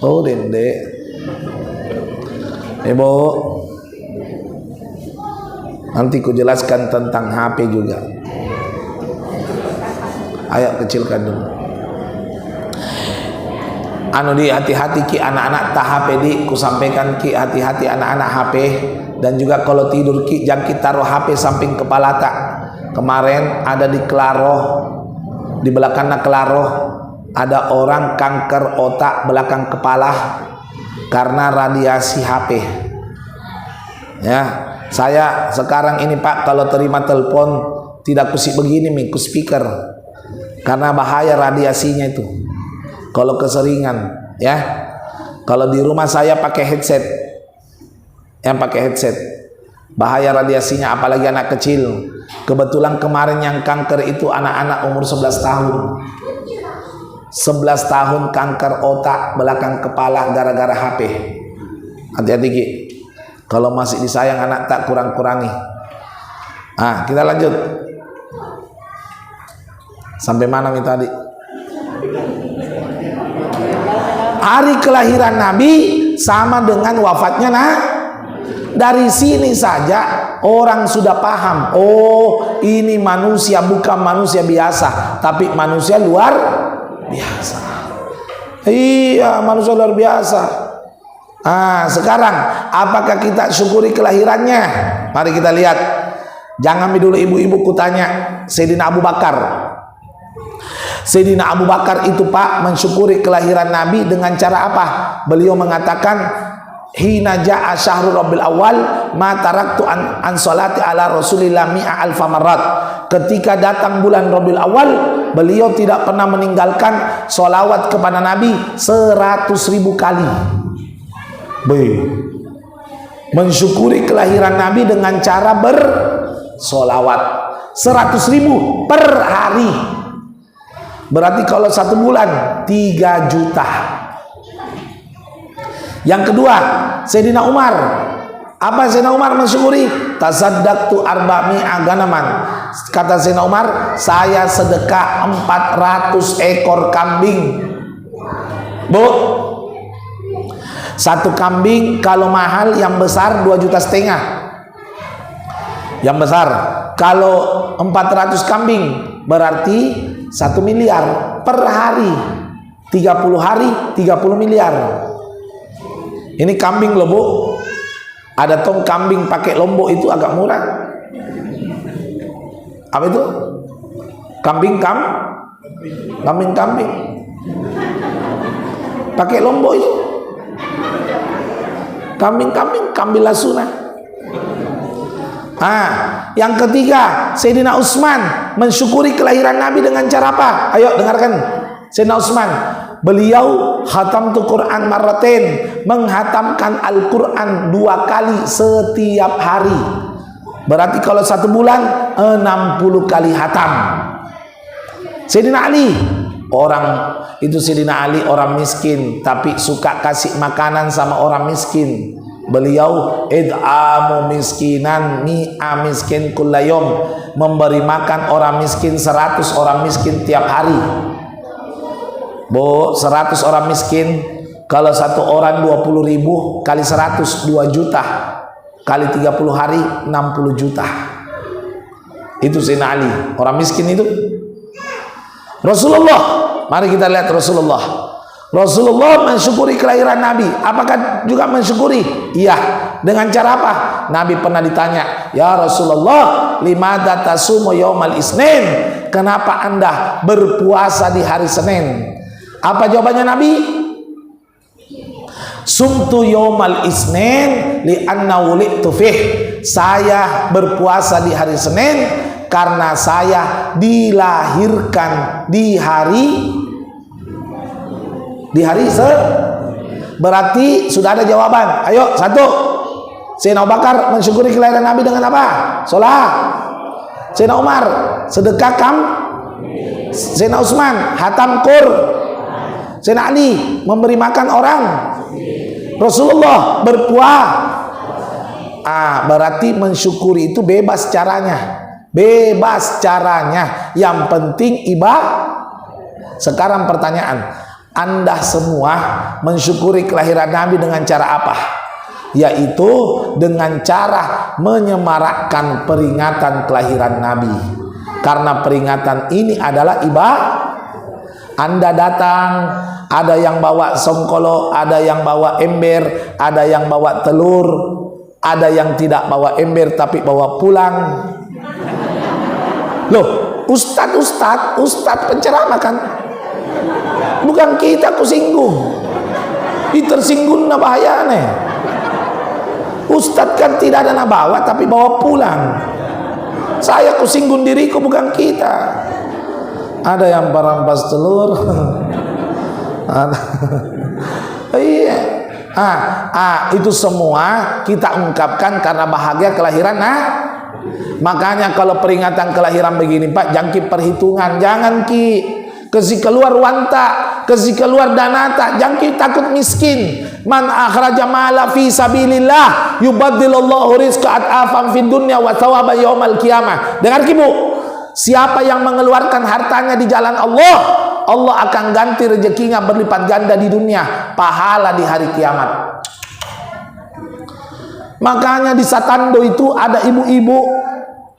Oh, Dende. Bu. Nanti ku jelaskan tentang HP juga. Ayo kecilkan dulu. Di hati-hati ki anak-anak tak HP di ku sampaikan ki hati-hati anak-anak HP, dan juga kalau tidur ki jangan kita taruh HP samping kepala tak. Kemarin ada di Klaro, di belakangnya Klaro ada orang kanker otak belakang kepala karena radiasi HP. Ya, saya sekarang ini Pak kalau terima telepon tidak kusik begini ku speaker. Karena bahaya radiasinya itu. Kalau keseringan, ya. Kalau di rumah saya pakai headset. Yang pakai headset. Bahaya radiasinya apalagi anak kecil. Kebetulan kemarin yang kanker itu anak-anak umur 11 tahun. 11 tahun kanker otak belakang kepala gara-gara HP. Hati-hati Ki. Kalau masih disayang anak tak kurang-kurangi. Kita lanjut. Sampai mana nih tadi? Hari kelahiran Nabi sama dengan wafatnya. Dari sini saja orang sudah paham. Oh, ini manusia bukan manusia biasa, tapi manusia luar biasa. Iya, manusia luar biasa. Sekarang apakah kita syukuri kelahirannya? Mari kita lihat. Jangan dulu ibu-ibu kutanya Sayyidina Abu Bakar. Sayyidina Abu Bakar itu Pak mensyukuri kelahiran Nabi dengan cara apa? Beliau mengatakan hina ja'a syahrul Rabiul Awal ma taraktu an salati ala Rasulillah mi'a alfa marrat. Ketika datang bulan Rabiul Awal, beliau tidak pernah meninggalkan solawat kepada Nabi 100.000 kali. Mensyukuri kelahiran Nabi dengan cara bersolawat 100.000 per hari. Berarti kalau 1 bulan 3 juta. Yang kedua, Sayyidina Umar. Apa Sayyidina Umar mensyukuri? Tasaddaqtu arba'mi'a ganaman. Kata Sayyidina Umar, saya sedekah 400 ekor kambing. Bu, 1 kambing kalau mahal yang besar 2,5 juta. Yang besar. Kalau 400 kambing berarti 1 miliar per hari. 30 hari 30 miliar. Ini kambing loh Bu. Ada tong kambing pakai lombok itu agak murah. Apa itu? Kambing. Pakai lombok itu. Kambing lasuna. Yang ketiga, Sayyidina Utsman mensyukuri kelahiran Nabi dengan cara apa? Ayo dengarkan. Sayyidina Utsman, beliau khatamtu Quran marratain, menghatamkan Al-Quran 2 kali setiap hari. Berarti kalau 1 bulan 60 kali hatam. Sayyidina Ali, Sayyidina Ali orang miskin tapi suka kasih makanan sama orang miskin. Beliau id'amu miskinan mi'a miskin kullayom, memberi makan orang miskin 100 orang miskin tiap hari. Bu, 100 orang miskin, kalau 1 orang 20.000 kali 100 2 juta, kali 30 hari 60 juta. Itu Sayyidina Ali, orang miskin itu. Rasulullah, mari kita lihat Rasulullah mensyukuri kelahiran Nabi. Apakah juga mensyukuri? Iya. Dengan cara apa? Nabi pernah ditanya, ya Rasulullah, limadza tasumu yaumal isnin? Kenapa Anda berpuasa di hari Senin? Apa jawabannya Nabi? Sumtu yaumal isnin li'anna wulitu fih. Saya berpuasa di hari Senin karena saya dilahirkan di hari berarti sudah ada jawaban. Ayo, satu. Sayyidina Abu Bakar mensyukuri kelahiran Nabi dengan apa? Sholat. Sayyidina Umar sedekah Sayyidina Utsman hatam Qur. Sayyidina Ali memberi makan orang. Rasulullah berpuasa. Berarti mensyukuri itu bebas caranya. Bebas caranya. Yang penting ibadah. Sekarang pertanyaan, Anda semua mensyukuri kelahiran Nabi dengan cara apa? Yaitu dengan cara menyemarakkan peringatan kelahiran Nabi. Karena peringatan ini adalah ibadah. Anda datang, ada yang bawa songkolo, ada yang bawa ember, ada yang bawa telur, ada yang tidak bawa ember tapi bawa pulang. Loh, ustadz penceramah kan? Bukan kita kusinggung. Tersinggung na bahaya nih. Ustadz kan tidak ada bawa tapi bawa pulang. Saya kusinggung diriku, bukan kita. Ada yang merampas telur. Iya. Itu semua kita ungkapkan karena bahagia kelahiran. Makanya kalau peringatan kelahiran begini Pak, jangki perhitungan, jangan kasih keluar wanta, kasih keluar danata, jangki takut miskin. Man akhraja mala fi sabilillah yubaddilullahu rizqa at'afan fid dunya wa thawaban yaumal qiyamah. Dengar Bu, siapa yang mengeluarkan hartanya di jalan Allah, Allah akan ganti rezekinya berlipat ganda di dunia, pahala di hari kiamat. Makanya di Satando itu ada ibu-ibu,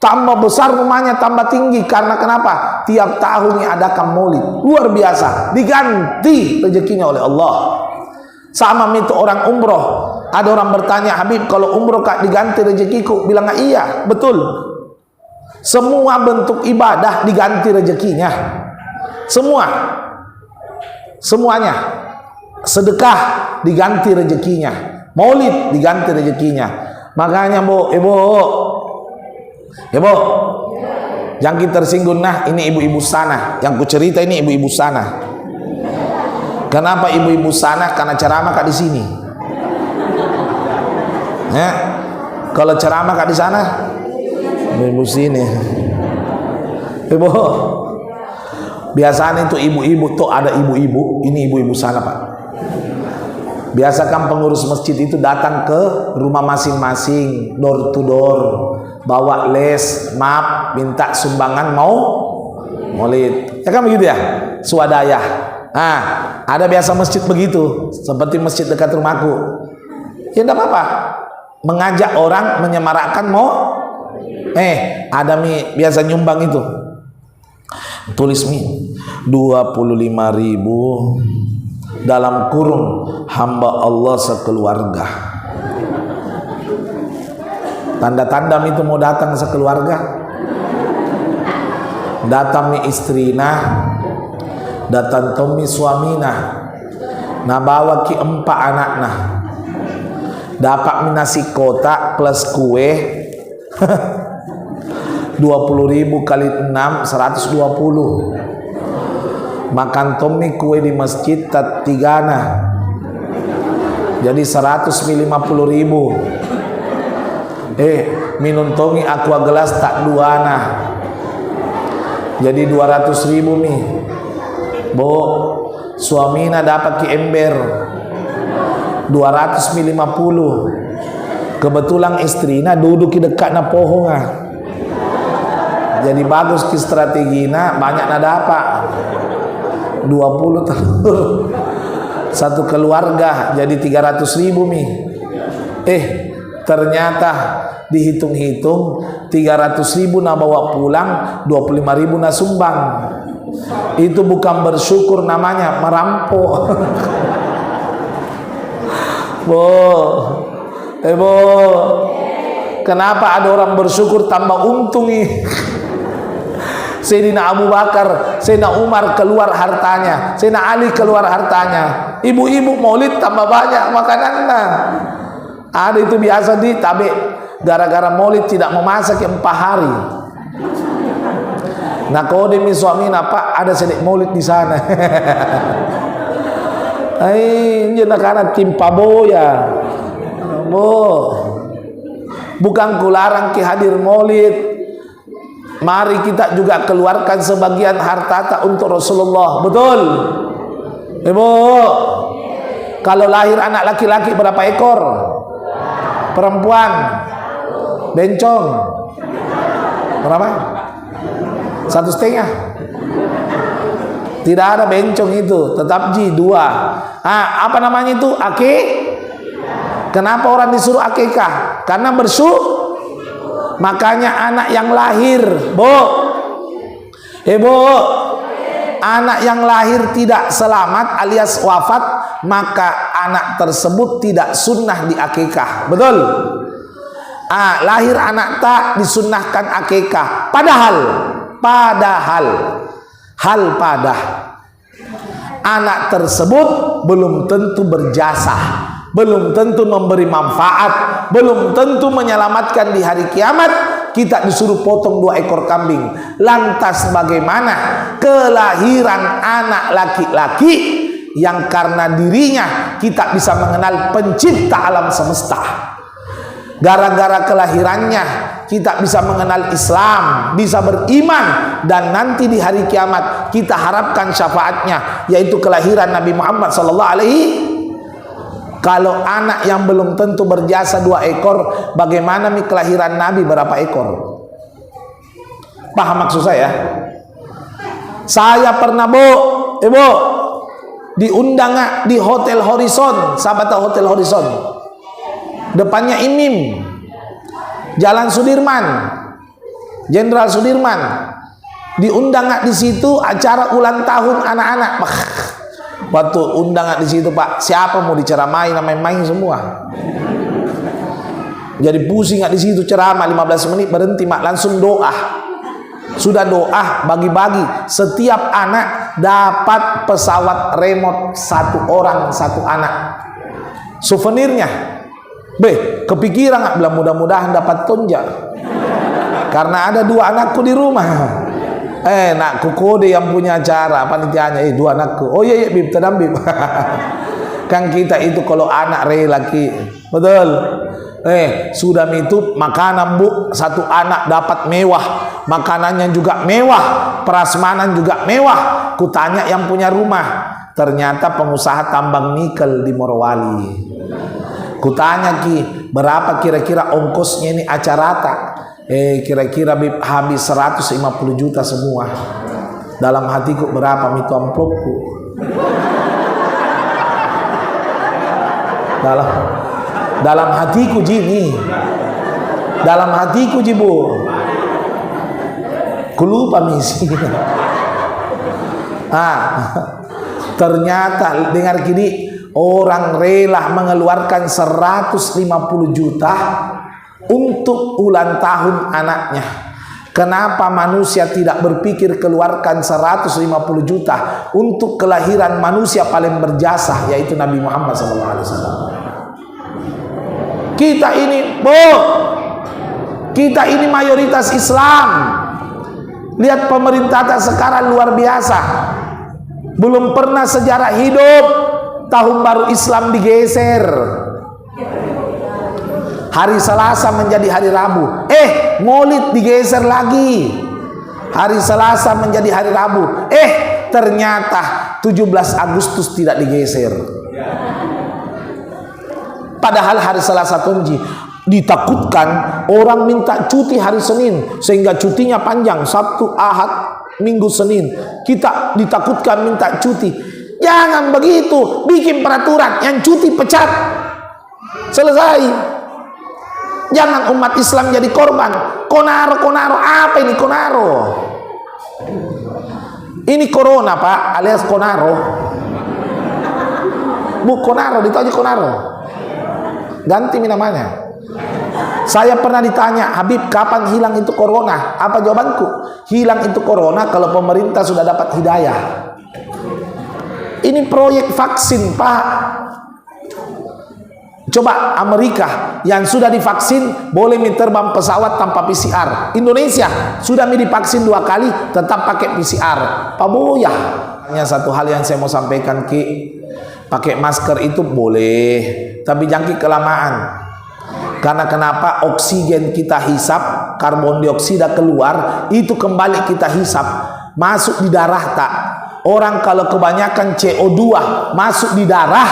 tambah besar rumahnya, tambah tinggi. Karena kenapa? Tiap tahun adakan maulid. Luar biasa. Diganti rezekinya oleh Allah. Sama itu orang umroh. Ada orang bertanya, Habib kalau umroh Kak diganti rezekiku? Bilang iya, betul. Semua bentuk ibadah diganti rezekinya. Semuanya. Sedekah diganti rezekinya. Maulid diganti rezekinya. Makanya Ibu, jangan kita tersinggung. Ini ibu-ibu sana. Yang ku cerita ini ibu-ibu sana. Kenapa ibu-ibu sana? Karena ceramah Kak di sini. Ya. Kalau ceramah Kak di sana, ibu-ibu sini. Ibu. Biasanya itu ibu-ibu tuh ada ibu-ibu. Ini ibu-ibu sana Pak. Biasakan pengurus masjid itu datang ke rumah masing-masing, door to door, bawa les, map, minta sumbangan mau maulid. Ya kan begitu ya? Swadaya. Ada biasa masjid begitu, seperti masjid dekat rumahku. Ya enggak apa-apa. Mengajak orang menyemarakkan mau. Ada biasa nyumbang itu. Tulis 25.000 dalam kurung hamba Allah sekeluarga. Tanda-tanda itu mau datang sekeluarga. Datang istrina, datang tomi suamina, bawa 4 anakna. Dapat nasi kotak plus kue. 20.000 kali 6 120. Makan tomi kue di masjid tigana. Jadi 150.000. Minum tomi aqua gelas tak duana. Jadi 200.000 nih. Suamina dapat ki ember 250. Kebetulan istrina duduk di dekat na pohon. Jadi bagus ki strategina, banyak na dapat 20 telur satu keluarga, jadi 300.000 nih. Ternyata dihitung-hitung 300.000 na bawa pulang, 25.000 na sumbang. Itu bukan bersyukur, namanya merampok. kenapa ada orang bersyukur tambah untung nih? Sayyidina Abu Bakar, Sayyidina Umar keluar hartanya, Sayyidina Ali keluar hartanya. Ibu-ibu maulid tambah banyak makanannya. Ada itu biasa di tabe gara-gara maulid tidak memasak 4 hari. Nah kalau demi suami apa ada sedek maulid di sana. Jangan karena timpa boya. Bukan kularang ki hadir maulid. Mari kita juga keluarkan sebagian harta untuk Rasulullah. Betul? Ibu, kalau lahir anak laki-laki berapa ekor? Perempuan? Bencong? Berapa? 1,5? Tidak ada bencong itu, tetap 2. Apa namanya itu? Kenapa orang disuruh akikah? Karena makanya anak yang lahir, Ibu, anak yang lahir tidak selamat alias wafat, maka anak tersebut tidak sunnah di akikah. Betul? Lahir anak tak disunnahkan akikah. Padahal anak tersebut belum tentu berjasa, belum tentu memberi manfaat, belum tentu menyelamatkan di hari kiamat. Kita disuruh potong 2 ekor kambing. Lantas bagaimana kelahiran anak laki-laki yang karena dirinya kita bisa mengenal pencipta alam semesta? Gara-gara kelahirannya kita bisa mengenal Islam, bisa beriman, dan nanti di hari kiamat kita harapkan syafaatnya, yaitu kelahiran Nabi Muhammad SAW. Kalau anak yang belum tentu berjasa 2 ekor, bagaimana kelahiran Nabi berapa ekor? Paham maksud saya? Saya pernah Ibu diundang di Hotel Horizon. Sahabat tahu Hotel Horizon? Depannya Imim, Jalan Sudirman, Jenderal Sudirman. Diundang di situ acara ulang tahun anak-anak. Waktu undangan di situ Pak, siapa mau diceramai, namanya main semua. Jadi pusing di situ ceramah 15 menit berhenti Mak, langsung doa. Sudah doa bagi-bagi, setiap anak dapat pesawat remote 1 orang 1 anak. Souvenirnya, kepikiran nggak? Bilang mudah-mudahan dapat tonjak. Karena ada 2 anakku di rumah. Nakku kode yang punya acara panitianya, 2 anakku. Oh iya bib, tenang bib. Kan kita itu kalau anak laki, betul. Sudah itu makanan 1 anak dapat mewah, makanannya juga mewah, prasmanan juga mewah. Kutanya yang punya rumah, ternyata pengusaha tambang nikel di Morowali. Kutanya berapa kira-kira ongkosnya ini acara tak? Kira-kira habis 150 juta semua. Dalam hatiku berapa itu amplopku? Dalam hatiku Jini. Dalam hatiku Jibu. Kulupa misi. Ternyata dengar gini, orang rela mengeluarkan 150 juta untuk ulang tahun anaknya. Kenapa manusia tidak berpikir keluarkan 150 juta untuk kelahiran manusia paling berjasa, yaitu Nabi Muhammad SAW? Kita ini mayoritas Islam. Lihat pemerintah sekarang luar biasa. Belum pernah sejarah hidup tahun baru Islam digeser. Hari Selasa menjadi hari Rabu. Maulid digeser lagi. Hari Selasa menjadi hari Rabu. Ternyata 17 Agustus tidak digeser. Padahal hari Selasa Tonji. Ditakutkan orang minta cuti hari Senin, sehingga cutinya panjang, Sabtu, Ahad, Minggu, Senin. Kita ditakutkan minta cuti. Jangan begitu, bikin peraturan, yang cuti pecat. Selesai. Jangan umat Islam jadi korban. Konaro, apa ini konaro? Ini corona Pak, alias konaro. Konaro, ditahu aja konaro. Ganti namanya. Saya pernah ditanya, Habib kapan hilang itu corona? Apa jawabanku? Hilang itu corona kalau pemerintah sudah dapat hidayah. Ini proyek vaksin Pak. Coba Amerika yang sudah divaksin boleh terbang pesawat tanpa PCR. Indonesia sudah divaksin 2 kali tetap pakai PCR. Pak Boya. Hanya satu hal yang saya mau sampaikan Ki, pakai masker itu boleh, tapi jangan kelamaan. Karena kenapa? Oksigen kita hisap, karbon dioksida keluar, itu kembali kita hisap, masuk di darah tak. Orang kalau kebanyakan CO2 masuk di darah,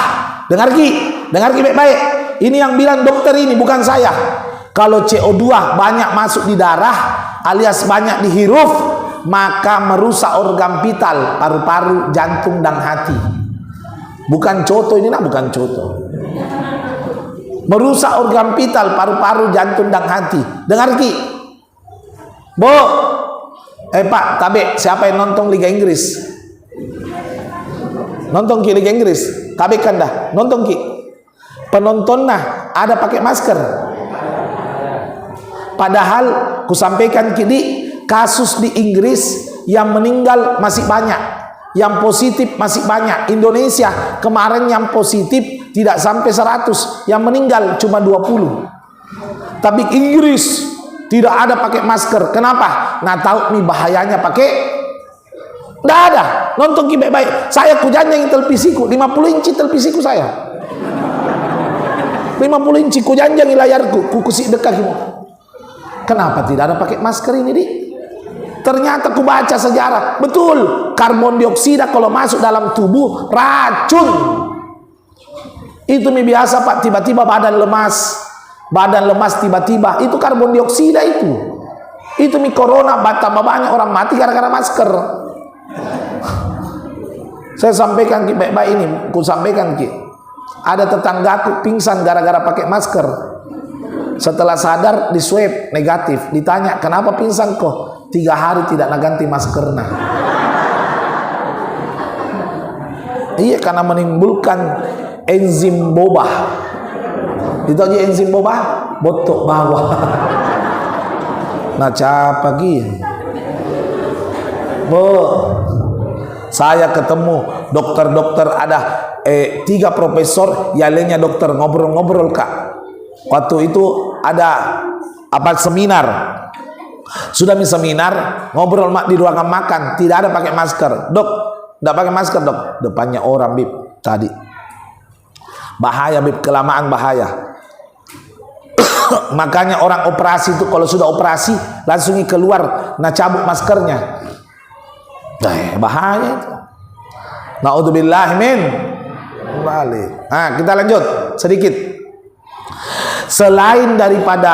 dengar Ki baik-baik. Ini yang bilang dokter ini, bukan saya. Kalau CO2 banyak masuk di darah, alias banyak dihirup, maka merusak organ vital, paru-paru, jantung dan hati. Bukan contoh ini, bukan contoh. Merusak organ vital, paru-paru, jantung dan hati. Dengar Ki. Pak, Tabe, siapa yang nonton Liga Inggris? Nonton Ki Liga Inggris? Tabe kan dah, nonton Ki. Penontonnya ada pakai masker. Padahal ku sampaikan Ki, kasus di Inggris yang meninggal masih banyak, yang positif masih banyak. Indonesia kemarin yang positif tidak sampai 100, yang meninggal cuma 20. Tapi Inggris tidak ada pakai masker. Kenapa? Nah, tahu nih bahayanya pakai? Tidak ada. Nonton Ki baik-baik. Saya ku janjang televisiku 50 inci televisiku saya. 50 inci ku janjang layarku, ku kusik dekat Ki. Kenapa tidak ada pakai masker ini, Dik? Ternyata ku baca sejarah. Betul, karbon dioksida kalau masuk dalam tubuh racun. Itu biasa Pak, tiba-tiba badan lemas tiba-tiba, itu karbon dioksida itu. Itu corona, tambah banyak orang mati gara-gara masker. Saya sampaikan Ki baik-baik ini, ku sampaikan Ki. Ada tetanggaku pingsan gara-gara pakai masker. Setelah sadar di swab negatif, ditanya kenapa pingsan kok? 3 hari tidak ganti maskernya. Iya, karena menimbulkan enzim boba. Itu aja enzim boba, botok bawah. Nah, capek Ki. Saya ketemu dokter-dokter, ada 3 profesor, yang lainnya dokter, ngobrol-ngobrol Kak. Waktu itu ada seminar. Sudah seminar, ngobrol di ruangan makan, tidak ada pakai masker. Dok, tidak pakai masker dok. Depannya orang Bib tadi. Bahaya Bib, kelamaan bahaya. Makanya orang operasi itu kalau sudah operasi langsung keluar, cabut maskernya. Bahaya itu. Naudzubillah min balik. Nah, kita lanjut sedikit. Selain daripada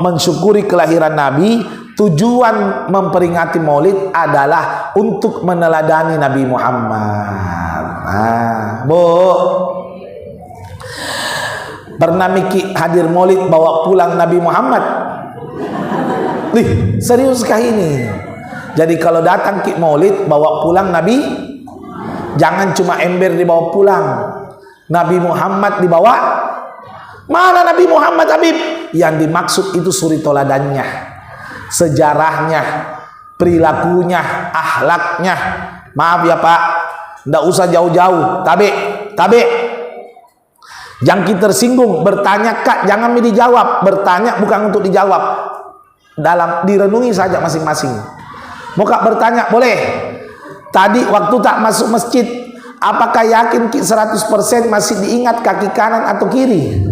mensyukuri kelahiran Nabi, tujuan memperingati Maulid adalah untuk meneladani Nabi Muhammad. Pernah Miki hadir Maulid bawa pulang Nabi Muhammad? Seriuskah ini? Jadi kalau datang Ki Maulid bawa pulang Nabi, jangan cuma ember dibawa pulang. Nabi Muhammad dibawa. Mana Nabi Muhammad Habib? Yang dimaksud itu suri toladannya, sejarahnya, perilakunya, akhlaknya. Maaf ya Pak, tidak usah jauh-jauh. Tabe, jangan kita tersinggung. Bertanya Kak, jangan dijawab. Bertanya bukan untuk dijawab, dalam direnungi saja masing-masing. Mau Kak bertanya boleh. Tadi waktu tak masuk masjid, apakah yakin Ki 100% masih diingat kaki kanan atau kiri?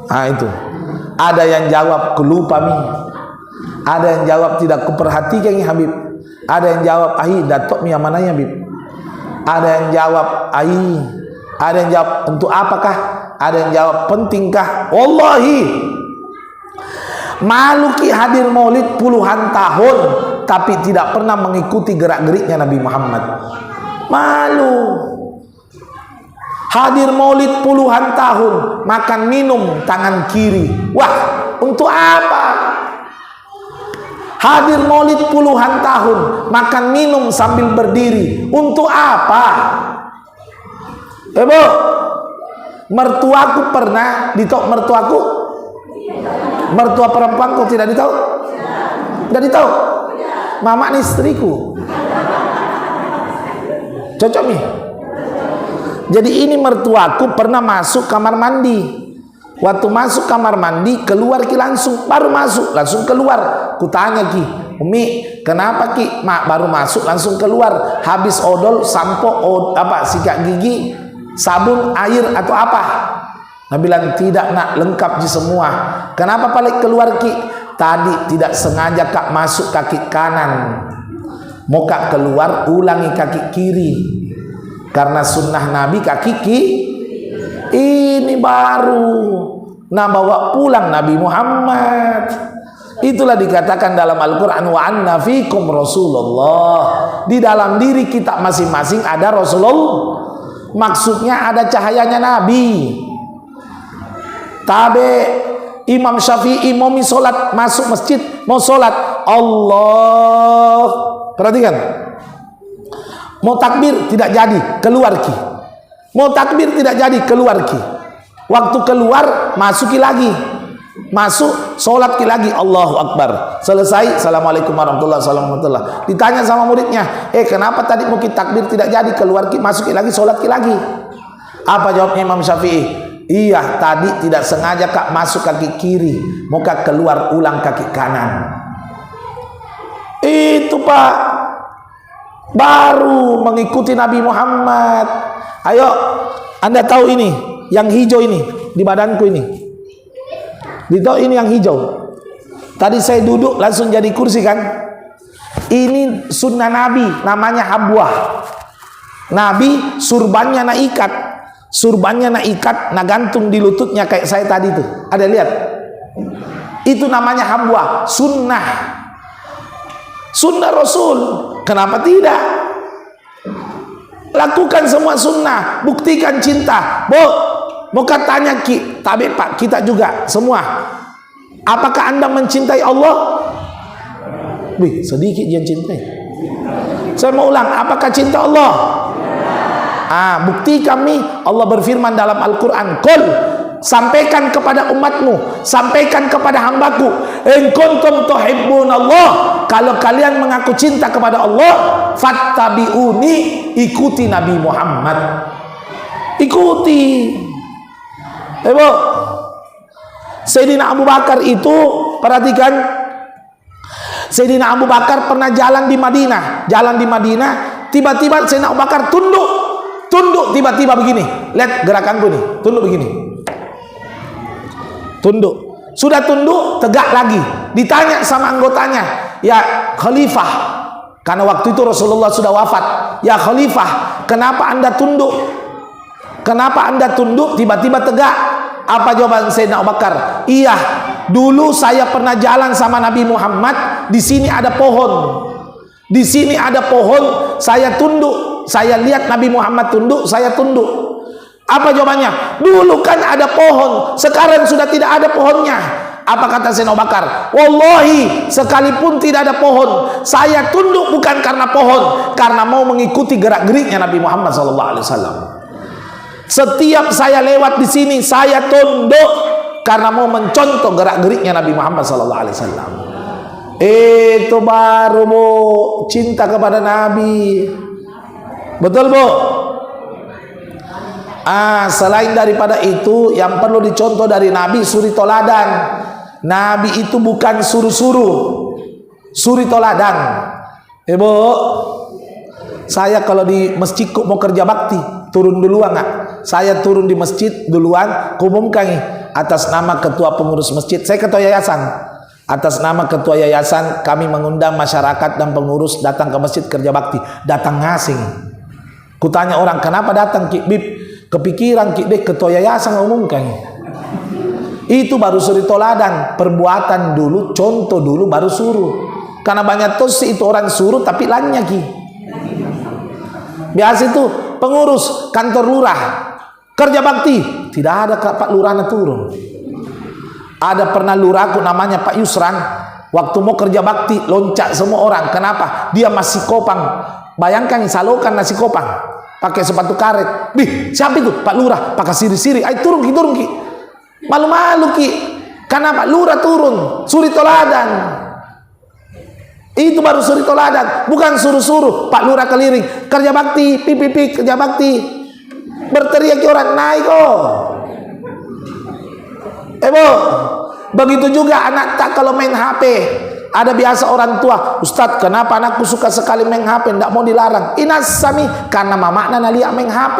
Nah itu. Ada yang jawab kelupa mi. Ada yang jawab tidak kuperhatikan ya Habib. Ada yang jawab datok mi yang mana ya Habib. Ada yang jawab Ada yang jawab untuk apakah? Ada yang jawab pentingkah? Wallahi malu Ki hadir Maulid puluhan tahun tapi tidak pernah mengikuti gerak-geriknya Nabi Muhammad. Malu. Hadir Maulid puluhan tahun, makan minum tangan kiri. Wah, untuk apa? Hadir Maulid puluhan tahun, makan minum sambil berdiri. Untuk apa? Mertuaku pernah, mertuaku Mertua perempuanku tidak ditahu? Tidak ditahu? Mama nih istriku. Cocok nih. Jadi ini mertuaku pernah masuk kamar mandi. Waktu masuk kamar mandi, keluar ki langsung, baru masuk, langsung keluar. Kutanya ki, Umi, kenapa ki? Mak baru masuk langsung keluar. Habis odol, sampo, sikat gigi, sabun, air atau apa? Nah bilang tidak nak, lengkap ji semua. Kenapa balik keluar ki? Tadi tidak sengaja kak masuk kaki kanan. Mau kak keluar, ulangi kaki kiri. Karena sunnah Nabi kaki kiri. Ini baru bawa pulang Nabi Muhammad. Itulah dikatakan dalam Al-Quran, wa anna fikum Rasulullah. Di dalam diri kita masing-masing ada Rasulullah. Maksudnya ada cahayanya Nabi. Tabe Imam Syafi'i mau sholat, masuk masjid mau sholat, Allah, perhatikan, mau takbir tidak jadi, keluar ki. Mau takbir tidak jadi, keluar ki. Waktu keluar, masuki lagi. Masuk, sholat ki lagi, Allahu Akbar. Selesai, Assalamualaikum warahmatullahi wabarakatuh. Ditanya sama muridnya, kenapa tadi mau ki takbir tidak jadi, keluar ki, masuki lagi, sholat ki lagi. Apa jawabnya Imam Syafi'i? Iya, tadi tidak sengaja kak masuk kaki kiri, mau kak keluar ulang kaki kanan. Itu pak, baru mengikuti Nabi Muhammad. Ayo, Anda tahu ini, yang hijau ini di badanku ini. Ditahu ini yang hijau. Tadi saya duduk langsung jadi kursi kan? Ini sunnah Nabi, namanya habwah. Nabi surbannya nak ikat, nak gantung di lututnya kayak saya tadi tuh. Ada lihat? Itu namanya habwah, sunnah. Sunnah Rasul. Kenapa tidak? Lakukan semua sunnah, buktikan cinta. Mau katanya ki, tapi pak kita juga semua. Apakah Anda mencintai Allah? Wih, sedikit yang cintai. Saya mau ulang, apakah cinta Allah? Bukti kami, Allah berfirman dalam Al-Quran, Qul, sampaikan kepada umatmu, sampaikan kepada hambaku, in kuntum tuhibbunallah, kalau kalian mengaku cinta kepada Allah, fattabi'uni, ikuti Nabi Muhammad. Ikuti. Sayyidina Abu Bakar itu, perhatikan, Sayyidina Abu Bakar pernah jalan di Madinah, tiba-tiba Sayyidina Abu Bakar tunduk tiba-tiba begini. Lihat gerakanku nih, tunduk begini. Tunduk. Sudah tunduk, tegak lagi. Ditanya sama anggotanya, ya Khalifah, karena waktu itu Rasulullah sudah wafat. Ya Khalifah, kenapa Anda tunduk? Kenapa Anda tunduk tiba-tiba tegak? Apa jawaban Sayyidina Abu Bakar? Iya, dulu saya pernah jalan sama Nabi Muhammad, di sini ada pohon. Di sini ada pohon, saya tunduk. Saya lihat Nabi Muhammad tunduk, saya tunduk. Apa jawabannya? Dulu kan ada pohon, sekarang sudah tidak ada pohonnya. Apa kata Sayyidina Abu Bakar? Wallahi, sekalipun tidak ada pohon, saya tunduk bukan karena pohon, karena mau mengikuti gerak-geriknya Nabi Muhammad SAW. Setiap saya lewat di sini, saya tunduk karena mau mencontoh gerak-geriknya Nabi Muhammad SAW. Itu baru bu, cinta kepada Nabi. Betul bu? Selain daripada itu, yang perlu dicontoh dari Nabi, suri toladan. Nabi itu bukan suruh-suruh, suri toladan. Ibu, saya kalau di masjid mau kerja bakti, turun duluan nggak? Saya turun di masjid duluan, umumkan atas nama ketua pengurus masjid. Saya ketua yayasan. Atas nama ketua yayasan, kami mengundang masyarakat dan pengurus datang ke masjid kerja bakti. Datang ngasing. Kutanya orang, kenapa datang Ki Bib? Kepikiran Ki Bib, ketua yayasan umumkan. Itu baru suri toladan. Perbuatan dulu, contoh dulu, baru suruh. Karena banyak tosi itu orang suruh tapi lannya Ki. Biasa itu pengurus kantor lurah kerja bakti, tidak ada Pak Lurahnya turun. Ada pernah lurahku namanya Pak Yusran, waktu mau kerja bakti loncat semua orang. Kenapa? Dia masih kopang. Bayangkan salokan nasi kopang pakai sepatu karet. Siapa itu? Pak Lurah pakai siri-siri. Ayo turun Ki. Malu-malu Ki. Kenapa? Lurah turun, suri toladan. Itu baru suri toladan, bukan suruh-suruh. Pak Lurah keliling, kerja bakti, pipi, kerja bakti. Berteriak orang naik kok. Bu, begitu juga anak tak kalau main HP. Ada biasa orang tua, Ustadz kenapa anakku suka sekali main HP, tidak mau dilarang. Inas sami, karena mamakna nalia main HP.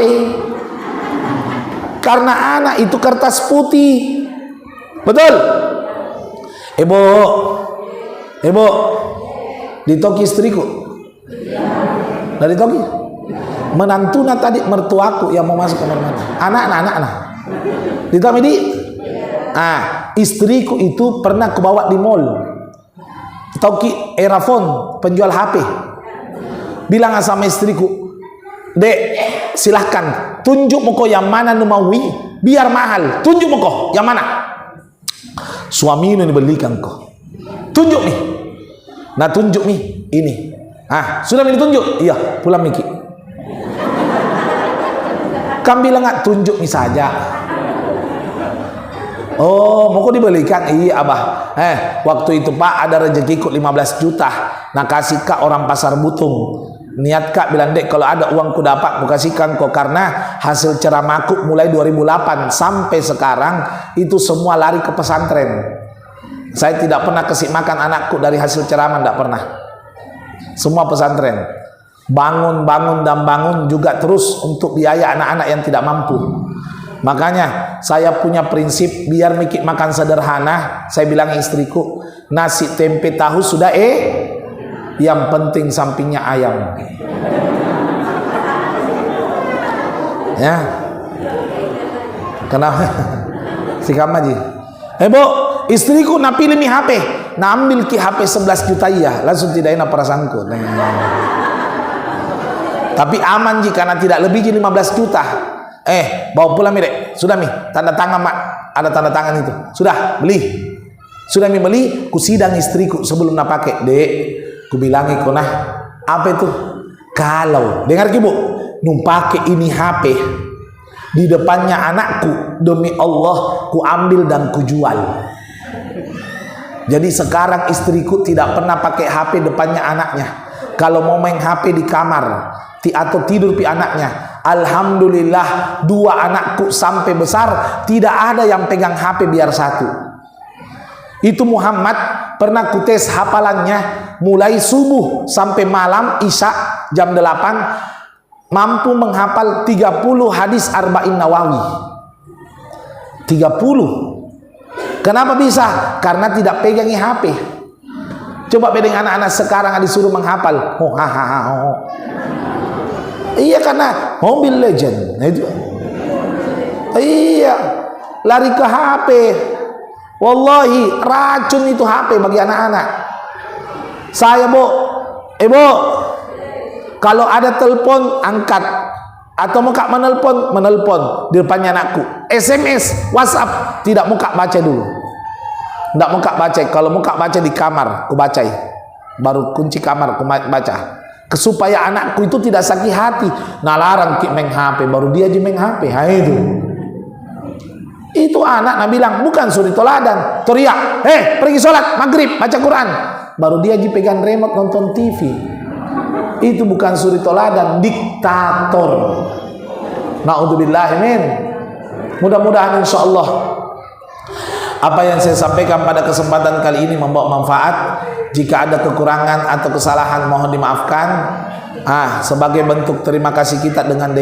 Karena anak itu kertas putih. Betul? Ibu, ditoki istriku. Dari toki. Menantuna tadi mertuaku yang mau masuk kamar mandi. Anak. Ditoki di. Istriku itu pernah kubawa di mall. Toki Erafon, penjual HP. Bilang sama istriku, Dek, silahkan tunjuk muko yang mana numawi, biar mahal. Tunjuk muko yang mana. Suami ini belikan kok. Tunjuk nih. Nah tunjuk nih ini. Sudah ditunjuk? Iya, pulang Miki. Kamu bilang nggak tunjuk nih saja. Oh, mau kok dibelikan? Iya abah. Waktu itu Pak ada rezekiku 15 juta. Nah kasih kak orang pasar butung. Niat kak bilang, Dek kalau ada uangku dapat, aku kasihkan kok. Karena hasil ceramahku mulai 2008 sampai sekarang itu semua lari ke pesantren. Saya tidak pernah kasih makan anakku dari hasil ceramah, tidak pernah. Semua pesantren. Bangun dan bangun juga terus untuk biaya anak-anak yang tidak mampu. Makanya saya punya prinsip biar mikir makan sederhana. Saya bilang istriku, nasi tempe tahu sudah yang penting sampingnya ayam. Ya. Kenapa? Sikam aja. Bu, istriku nak pilih mi HP. Nak ambil ki HP 11 juta iya, langsung tidak enak perasaanku. Tapi aman jika tidak lebih 15 juta. Bawa pulang mi Dek. Sudah mi, tanda tangan mak. Ada tanda tangan itu. Sudah beli. Sudah mi beli, ku sidang istriku sebelum nak pakai. Dek, ku bilangi kau nah, apa itu? Kalau dengar ki Bu, numpake ini HP di depannya anakku, demi Allah ku ambil dan ku jual. Jadi sekarang istriku tidak pernah pakai HP depannya anaknya. Kalau mau main HP di kamar atau tidur pi anaknya, alhamdulillah 2 anakku sampai besar tidak ada yang pegang HP biar satu. Itu Muhammad pernah kutes hafalannya mulai subuh sampai malam isya jam 8 mampu menghafal 30 hadis arba'in nawawi. 30. Kenapa bisa? Karena tidak pegangi HP. Coba bedeng anak-anak sekarang disuruh menghafal. Iya, karena Mobile Legend. Nah itu. Iya, lari ke HP. Wallahi racun itu HP bagi anak-anak. Saya Bu, kalau ada telepon angkat, atau muka menelpon di depannya anakku. SMS, WhatsApp tidak muka baca dulu. Tidak muka baca. Kalau muka baca di kamar, ku bacai. Baru kunci kamar ku baca. Supaya anakku itu tidak sakit hati. Nah larang ki main HP, baru dia aja main HP. Itu anak nak bilang bukan suri toladan. Teriak, pergi sholat maghrib baca Quran. Baru dia aja pegang remote nonton TV. Itu bukan suri toladan, diktator. Naudzubillah min. Mudah-mudahan insyaallah apa yang saya sampaikan pada kesempatan kali ini membawa manfaat. Jika ada kekurangan atau kesalahan mohon dimaafkan. Sebagai bentuk terima kasih kita dengan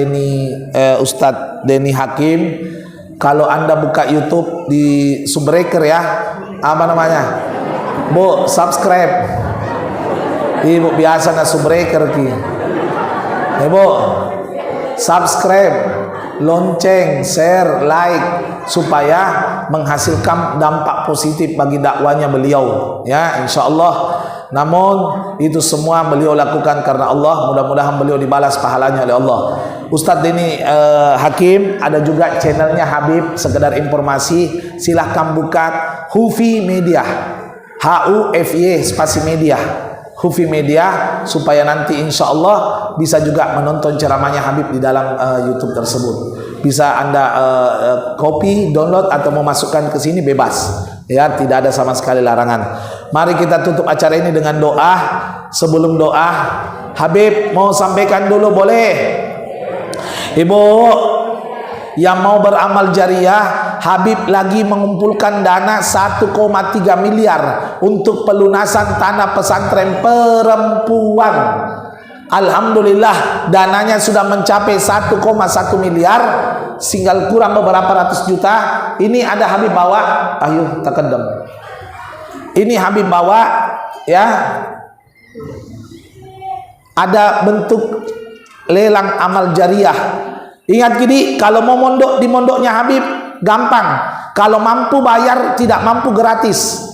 Ustadz Denny Hakim, kalau Anda buka YouTube di Subbreaker ya, apa namanya? Bu, subscribe. Ibu biasa na Subbreaker ki. Bu, subscribe, lonceng, share, like supaya menghasilkan dampak positif bagi dakwanya beliau ya insyaallah. Namun itu semua beliau lakukan karena Allah, mudah-mudahan beliau dibalas pahalanya oleh Allah. Ustadz Denny Hakim ada juga channelnya Habib, sekedar informasi silahkan buka Hufi Media, HUFY spasi media, Hufi Media, supaya nanti insya Allah bisa juga menonton ceramahnya Habib di dalam YouTube tersebut. Bisa Anda copy, download atau memasukkan ke sini bebas. Ya, tidak ada sama sekali larangan. Mari kita tutup acara ini dengan doa. Sebelum doa, Habib mau sampaikan dulu boleh? Ibu yang mau beramal jariah, Habib lagi mengumpulkan dana 1,3 miliar untuk pelunasan tanah pesantren perempuan. Alhamdulillah dananya sudah mencapai 1,1 miliar, tinggal kurang beberapa ratus juta. Ini ada Habib bawa, ayo takadam. Ini Habib bawa, ya. Ada bentuk lelang amal jariah. Ingat gini, kalau mau mondok di mondoknya Habib gampang. Kalau mampu bayar, tidak mampu gratis.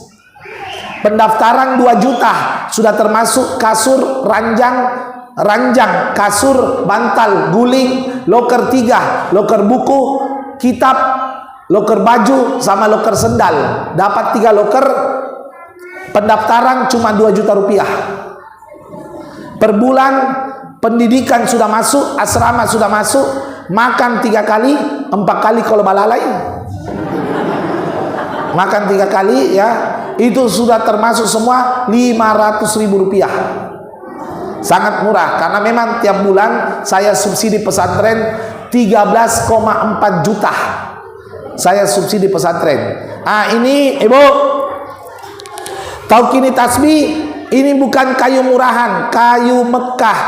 Pendaftaran 2 juta sudah termasuk kasur, ranjang, kasur, bantal, guling, loker 3, loker buku, kitab, loker baju, sama loker sendal. Dapat 3 loker. Pendaftaran cuma 2 juta rupiah. Per bulan pendidikan sudah masuk, asrama sudah masuk, makan 3 kali, 4 kali kalau balalai. Makan 3 kali, ya, itu sudah termasuk semua 500.000 rupiah. Sangat murah, karena memang tiap bulan saya subsidi pesantren 13,4 juta. Saya subsidi pesantren. Ini Ibu tahu kini tasbih ini bukan kayu murahan, kayu Mekah,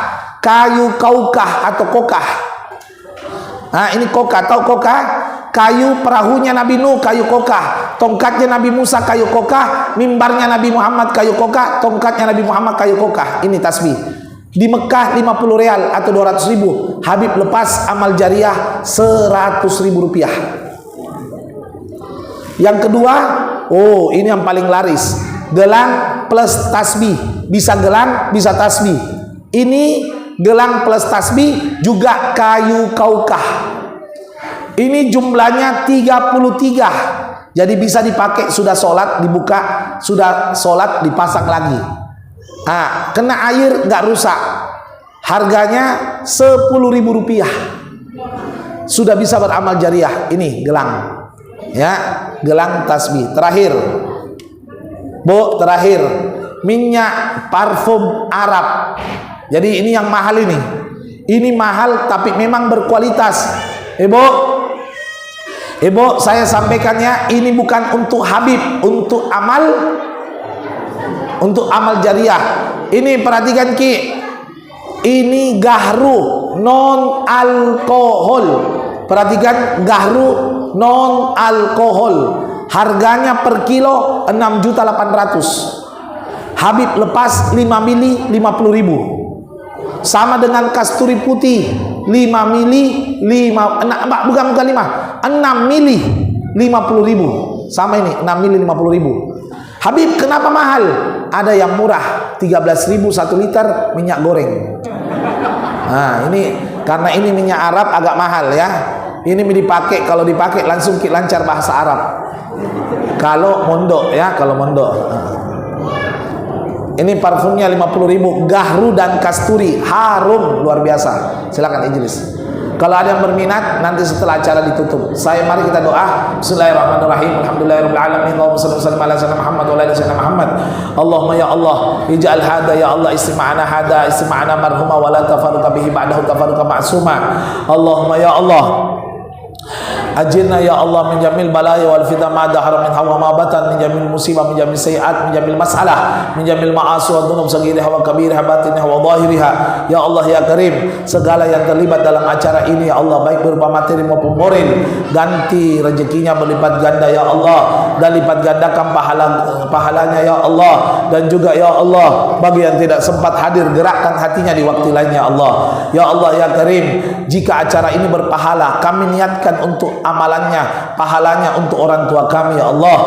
kayu kaukah atau kokah. Ini kokah, tahu kokah? Kayu perahunya Nabi Nuh, kayu kokah. Tongkatnya Nabi Musa, kayu kokah. Mimbarnya Nabi Muhammad, kayu kokah. Tongkatnya Nabi Muhammad, kayu kokah. Ini tasbih. Di Mekah 50 rial atau 200.000. Habib lepas amal jariah 100.000 rupiah. Yang kedua, ini yang paling laris. Gelang plus tasbih. Bisa gelang, bisa tasbih. Ini gelang plus tasbih juga kayu kaukah. Ini jumlahnya 33. Jadi bisa dipakai, sudah sholat dibuka, sudah sholat dipasang lagi. Kena air nggak rusak. Harganya 10.000 rupiah. Sudah bisa beramal jariah. Ini gelang, ya, gelang tasbih. Terakhir, Bu, terakhir minyak parfum Arab. Jadi ini yang mahal ini. Ini mahal tapi memang berkualitas. Ibu, saya sampaikannya, ini bukan untuk Habib, untuk amal jariah. Ini perhatikan Ki. Ini gahru non alkohol. Perhatikan, gahru non alkohol. Harganya per kilo 6.800.000. Habib lepas 5 mili 50.000. Sama dengan kasturi putih 5 mili 6 mili 50.000. Sama ini 6 mili 50.000. Habib kenapa mahal? Ada yang murah 13.000 1 liter minyak goreng. Ini karena ini minyak Arab agak mahal, ya. Ini dipakai, kalau dipakai langsung lancar bahasa Arab. Kalau mondok, ya, kalau mondok. Ini parfumnya 50.000, gahru dan kasturi, harum luar biasa. Silakan Ijlis. Kalau ada yang berminat, nanti setelah acara ditutup. Mari kita doa. Bismillahirrahmanirrahim. Alhamdulillahirabbil alamin. Allahumma shalli wa sallim ala sayyidina Muhammad wa ala ali sayyidina Muhammad. Allahumma ya Allah, ij'al hada ya Allah istima'ana marhuma wa la tafarruqa bihi ba'dahu tafarruqa ma'suma. Allahumma ya Allah, ajirna ya Allah min jamil balaya wal fitnah ma dahara min hawa ma batan, min jamil musibah, min jamil sayiat, min jamil masalah, min jamil ma'asi wa dhunub sagiriha wa kabiriha batiniha wa zahiriha. Ya Allah ya Karim, segala yang terlibat dalam acara ini ya Allah, baik berupa materi maupun moral, ganti rezekinya berlipat ganda ya Allah, dan lipat gandakan pahalanya ya Allah. Dan juga ya Allah, bagi yang tidak sempat hadir, gerakkan hatinya di waktu lainnya Allah. Ya Allah ya Karim, jika acara ini berpahala, kami niatkan untuk amalannya, pahalanya untuk orang tua kami ya Allah,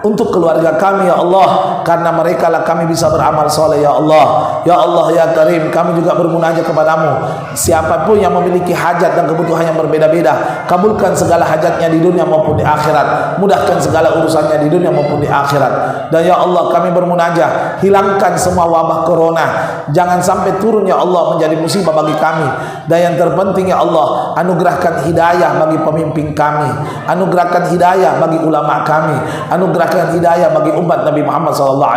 untuk keluarga kami ya Allah, karena mereka lah kami bisa beramal soleh ya Allah. Ya Allah ya Karim, kami juga bermunajat kepadamu. Siapapun yang memiliki hajat dan kebutuhan yang berbeda-beda, kabulkan segala hajatnya di dunia maupun di akhirat, mudahkan segala urusannya di dunia maupun di akhirat. Dan ya Allah kami bermunajat, hilangkan semua wabah corona, jangan sampai turun ya Allah menjadi musibah bagi kami. Dan yang terpenting ya Allah, anugerahkan hidayah bagi pemimpin kami, anugerahkan hidayah bagi ulama kami, anugerahkan hidayah bagi umat Nabi Muhammad SAW.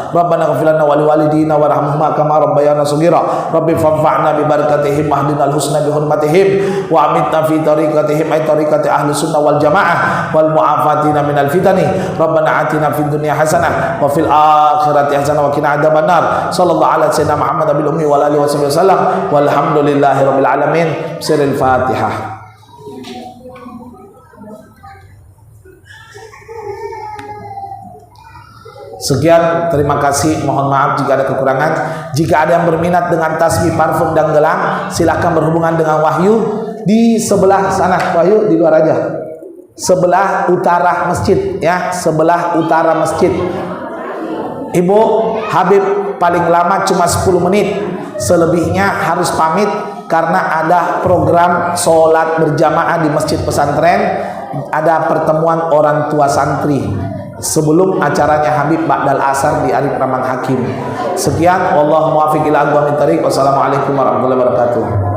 Rabbana ighfir lana wa liwalidina warhamhuma kama rabbayana shaghira. Rabbi fanfa'na bi barakatihim wahdinal husna bi hurmatihim wa amitna fi tariqatihim ay tariqati ahli sunnah wal jamaah wal mu'afatina minal fitani. Rabbana atina fid dunya hasanah wa fil akhirati hasanah wa qina adzabannar. Sallallahu ala sayyidina Muhammad bil ummi wal alihi wasallam walhamdulillahi rabbil alamin. Siril Fatihah. Sekian, terima kasih, mohon maaf jika ada kekurangan. Jika ada yang berminat dengan tasbih, parfum dan gelang, silahkan berhubungan dengan Wahyu di sebelah sana. Wahyu di luar aja, sebelah utara masjid ya, sebelah utara masjid. Ibu Habib paling lama cuma 10 menit, selebihnya harus pamit karena ada program sholat berjamaah di masjid pesantren, ada pertemuan orang tua santri sebelum acaranya Habib Ba'dal Asar di Arif Rahman Hakim. Sekian, wallahu muwaffiq ila aqwamit thariq. Wassalamualaikum warahmatullahi wabarakatuh.